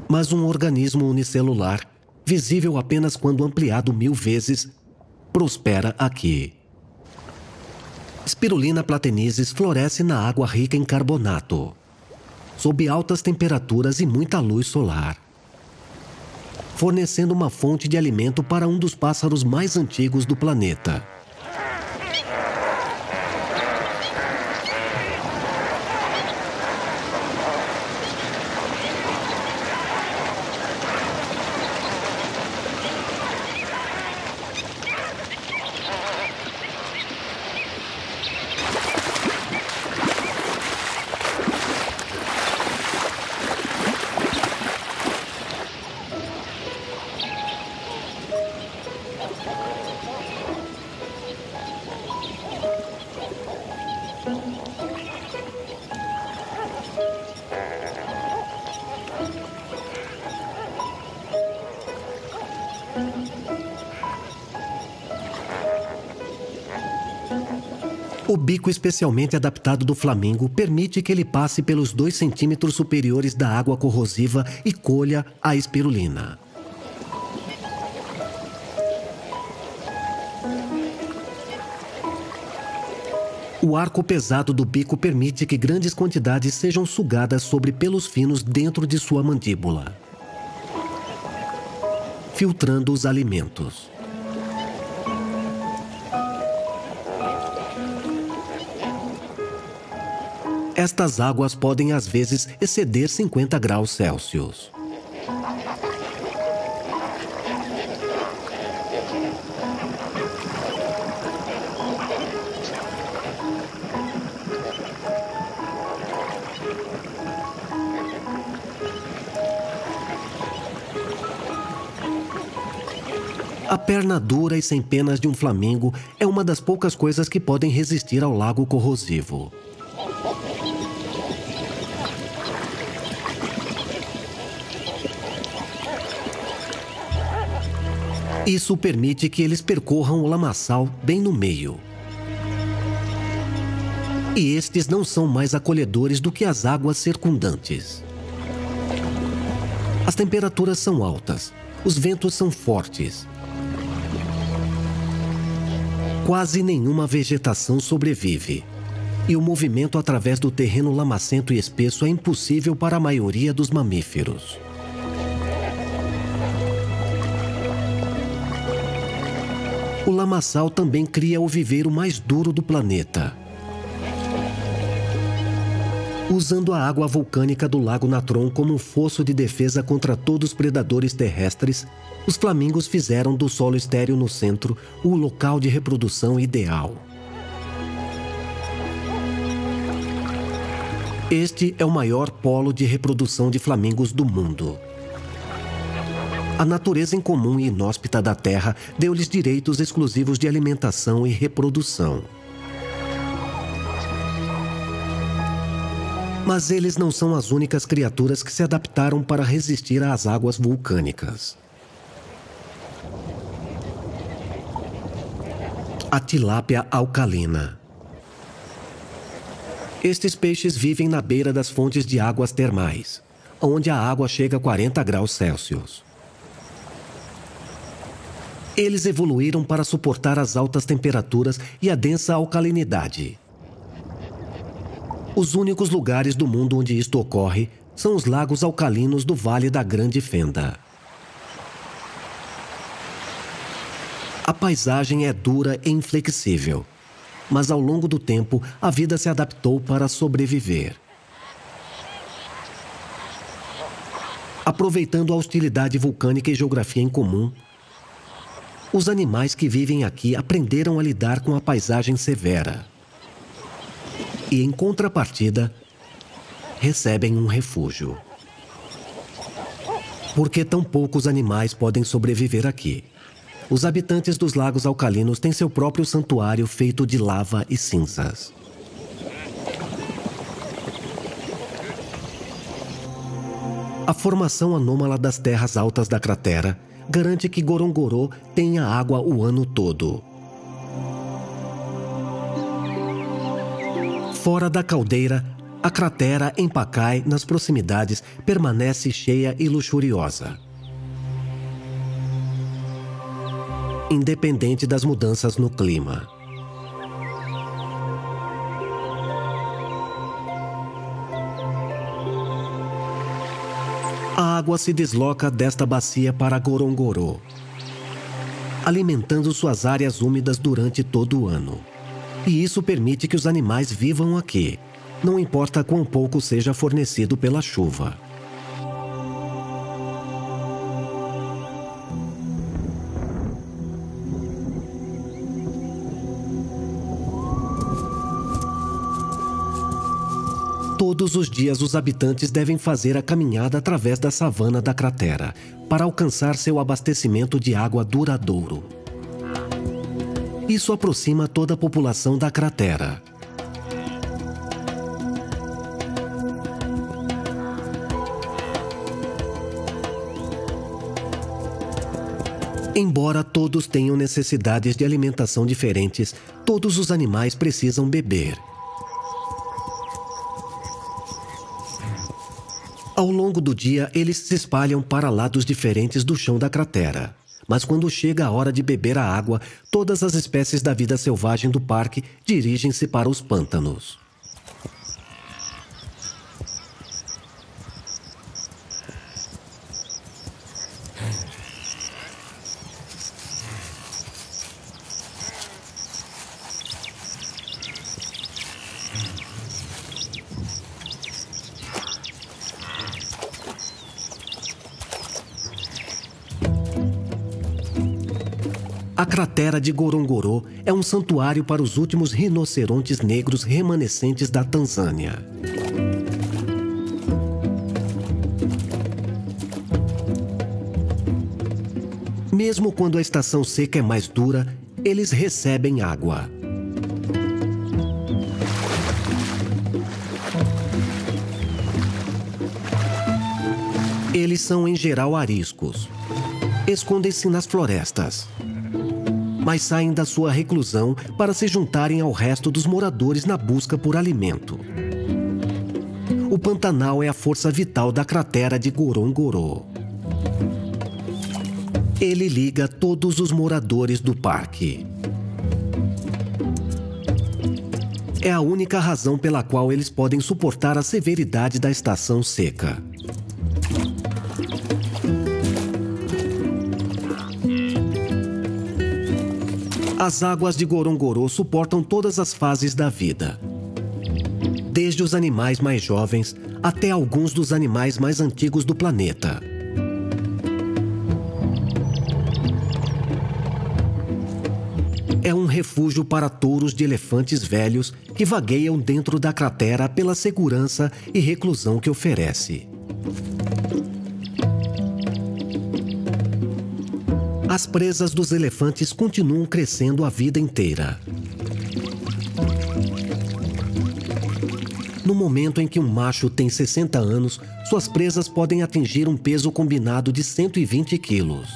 Mas um organismo unicelular, visível apenas quando ampliado 1000 vezes, prospera aqui. Spirulina platensis floresce na água rica em carbonato, sob altas temperaturas e muita luz solar, fornecendo uma fonte de alimento para um dos pássaros mais antigos do planeta. O bico especialmente adaptado do flamingo permite que ele passe pelos 2 centímetros superiores da água corrosiva e colha a espirulina. O arco pesado do bico permite que grandes quantidades sejam sugadas sobre pelos finos dentro de sua mandíbula, filtrando os alimentos. Estas águas podem às vezes exceder 50 graus Celsius. A perna dura e sem penas de um flamingo é uma das poucas coisas que podem resistir ao lago corrosivo. Isso permite que eles percorram o lamaçal bem no meio. E estes não são mais acolhedores do que as águas circundantes. As temperaturas são altas, os ventos são fortes. Quase nenhuma vegetação sobrevive, e o movimento através do terreno lamacento e espesso é impossível para a maioria dos mamíferos. O lamaçal também cria o viveiro mais duro do planeta. Usando a água vulcânica do Lago Natron como um fosso de defesa contra todos os predadores terrestres, os flamingos fizeram do solo estéril no centro o local de reprodução ideal. Este é o maior polo de reprodução de flamingos do mundo. A natureza incomum e inóspita da Terra deu-lhes direitos exclusivos de alimentação e reprodução. Mas eles não são as únicas criaturas que se adaptaram para resistir às águas vulcânicas. A tilápia alcalina. Estes peixes vivem na beira das fontes de águas termais, onde a água chega a 40 graus Celsius. Eles evoluíram para suportar as altas temperaturas e a densa alcalinidade. Os únicos lugares do mundo onde isto ocorre são os lagos alcalinos do Vale da Grande Fenda. A paisagem é dura e inflexível, mas ao longo do tempo a vida se adaptou para sobreviver. Aproveitando a hostilidade vulcânica e geografia em comum, os animais que vivem aqui aprenderam a lidar com a paisagem severa. E, em contrapartida, recebem um refúgio. Por que tão poucos animais podem sobreviver aqui? Os habitantes dos lagos alcalinos têm seu próprio santuário feito de lava e cinzas. A formação anômala das terras altas da cratera garante que Gorongoro tenha água o ano todo. Fora da caldeira, a cratera em Pakai, nas proximidades, permanece cheia e luxuriosa. Independente das mudanças no clima. A água se desloca desta bacia para Gorongoro, alimentando suas áreas úmidas durante todo o ano. E isso permite que os animais vivam aqui, não importa quão pouco seja fornecido pela chuva. Todos os dias, os habitantes devem fazer a caminhada através da savana da cratera para alcançar seu abastecimento de água duradouro. Isso aproxima toda a população da cratera. Embora todos tenham necessidades de alimentação diferentes, todos os animais precisam beber. Ao longo do dia, eles se espalham para lados diferentes do chão da cratera. Mas quando chega a hora de beber a água, todas as espécies da vida selvagem do parque dirigem-se para os pântanos. A cratera de Gorongoro é um santuário para os últimos rinocerontes negros remanescentes da Tanzânia. Mesmo quando a estação seca é mais dura, eles recebem água. Eles são, em geral, ariscos. Escondem-se nas florestas, mas saem da sua reclusão para se juntarem ao resto dos moradores na busca por alimento. O Pantanal é a força vital da cratera de Gorongoro. Ele liga todos os moradores do parque. É a única razão pela qual eles podem suportar a severidade da estação seca. As águas de Gorongoro suportam todas as fases da vida. Desde os animais mais jovens até alguns dos animais mais antigos do planeta. É um refúgio para touros de elefantes velhos que vagueiam dentro da cratera pela segurança e reclusão que oferece. As presas dos elefantes continuam crescendo a vida inteira. No momento em que um macho tem 60 anos, suas presas podem atingir um peso combinado de 120 quilos.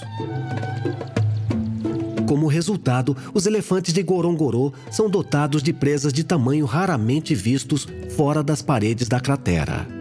Como resultado, os elefantes de Gorongoro são dotados de presas de tamanho raramente vistos fora das paredes da cratera.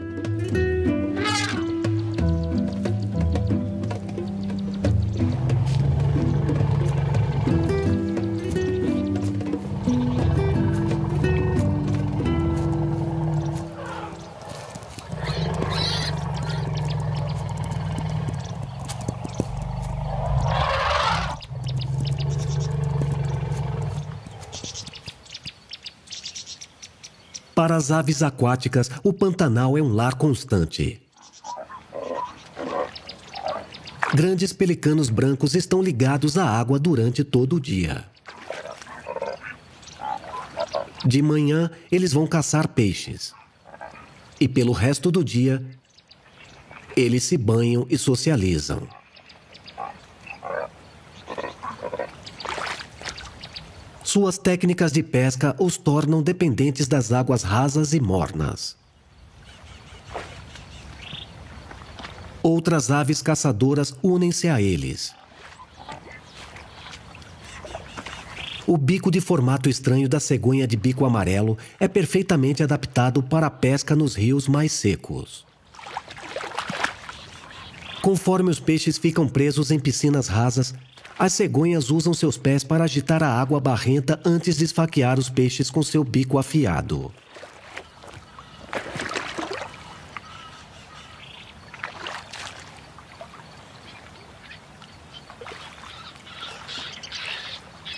Para as aves aquáticas, o Pantanal é um lar constante. Grandes pelicanos brancos estão ligados à água durante todo o dia. De manhã, eles vão caçar peixes. E pelo resto do dia, eles se banham e socializam. Suas técnicas de pesca os tornam dependentes das águas rasas e mornas. Outras aves caçadoras unem-se a eles. O bico de formato estranho da cegonha de bico amarelo é perfeitamente adaptado para a pesca nos rios mais secos. Conforme os peixes ficam presos em piscinas rasas, as cegonhas usam seus pés para agitar a água barrenta antes de esfaquear os peixes com seu bico afiado.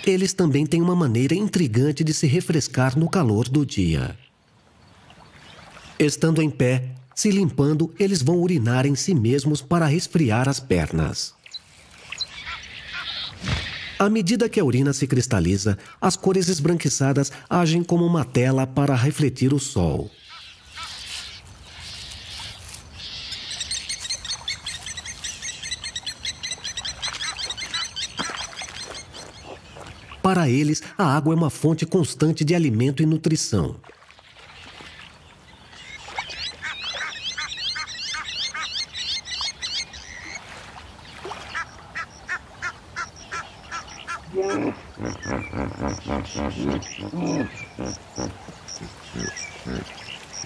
Eles também têm uma maneira intrigante de se refrescar no calor do dia. Estando em pé, se limpando, eles vão urinar em si mesmos para resfriar as pernas. À medida que a urina se cristaliza, as cores esbranquiçadas agem como uma tela para refletir o sol. Para eles, a água é uma fonte constante de alimento e nutrição.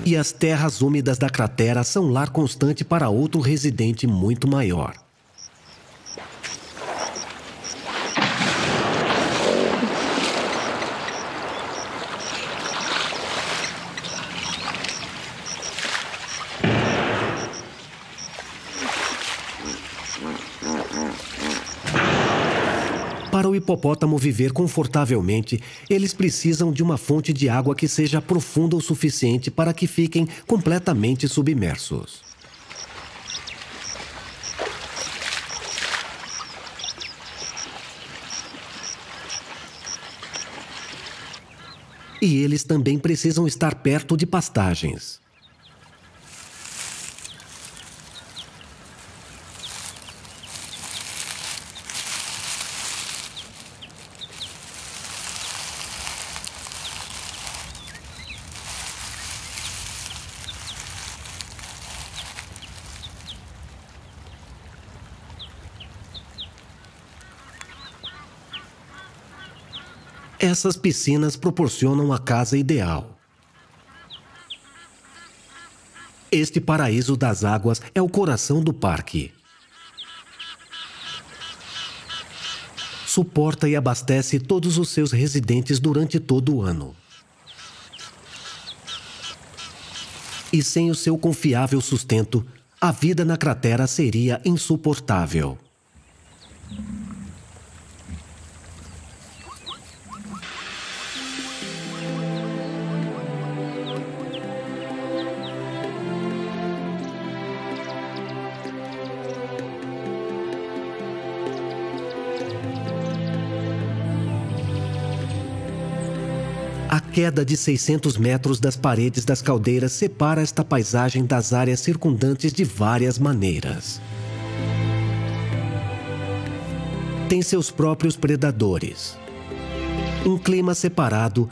E as terras úmidas da cratera são lar constante para outro residente muito maior. Para o hipopótamo viver confortavelmente, eles precisam de uma fonte de água que seja profunda o suficiente para que fiquem completamente submersos. E eles também precisam estar perto de pastagens. Essas piscinas proporcionam a casa ideal. Este paraíso das águas é o coração do parque. Suporta e abastece todos os seus residentes durante todo o ano. E sem o seu confiável sustento, a vida na cratera seria insuportável. A queda de 600 metros das paredes das caldeiras separa esta paisagem das áreas circundantes de várias maneiras. Tem seus próprios predadores, um clima separado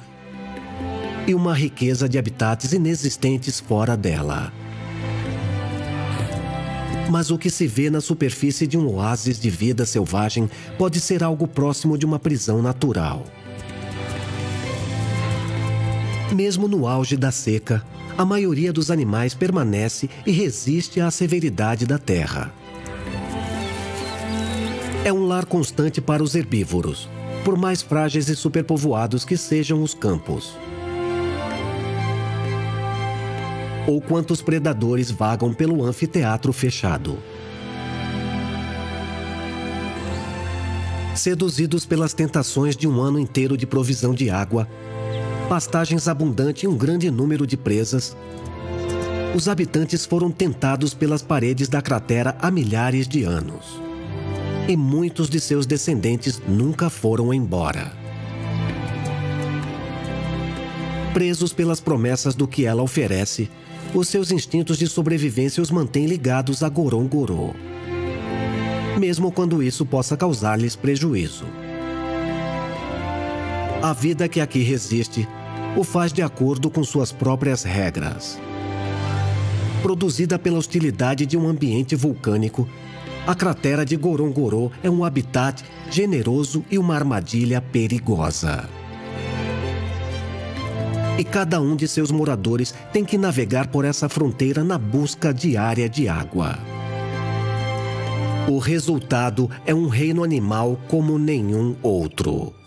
e uma riqueza de habitats inexistentes fora dela. Mas o que se vê na superfície de um oásis de vida selvagem pode ser algo próximo de uma prisão natural. Mesmo no auge da seca, a maioria dos animais permanece e resiste à severidade da terra. É um lar constante para os herbívoros, por mais frágeis e superpovoados que sejam os campos. Ou quantos predadores vagam pelo anfiteatro fechado. Seduzidos pelas tentações de um ano inteiro de provisão de água, pastagens abundantes e um grande número de presas, os habitantes foram tentados pelas paredes da cratera há milhares de anos. E muitos de seus descendentes nunca foram embora. Presos pelas promessas do que ela oferece, os seus instintos de sobrevivência os mantêm ligados a Gorongoro, mesmo quando isso possa causar-lhes prejuízo. A vida que aqui resiste o faz de acordo com suas próprias regras. Produzida pela hostilidade de um ambiente vulcânico, a cratera de Gorongoro é um habitat generoso e uma armadilha perigosa. E cada um de seus moradores tem que navegar por essa fronteira na busca diária de água. O resultado é um reino animal como nenhum outro.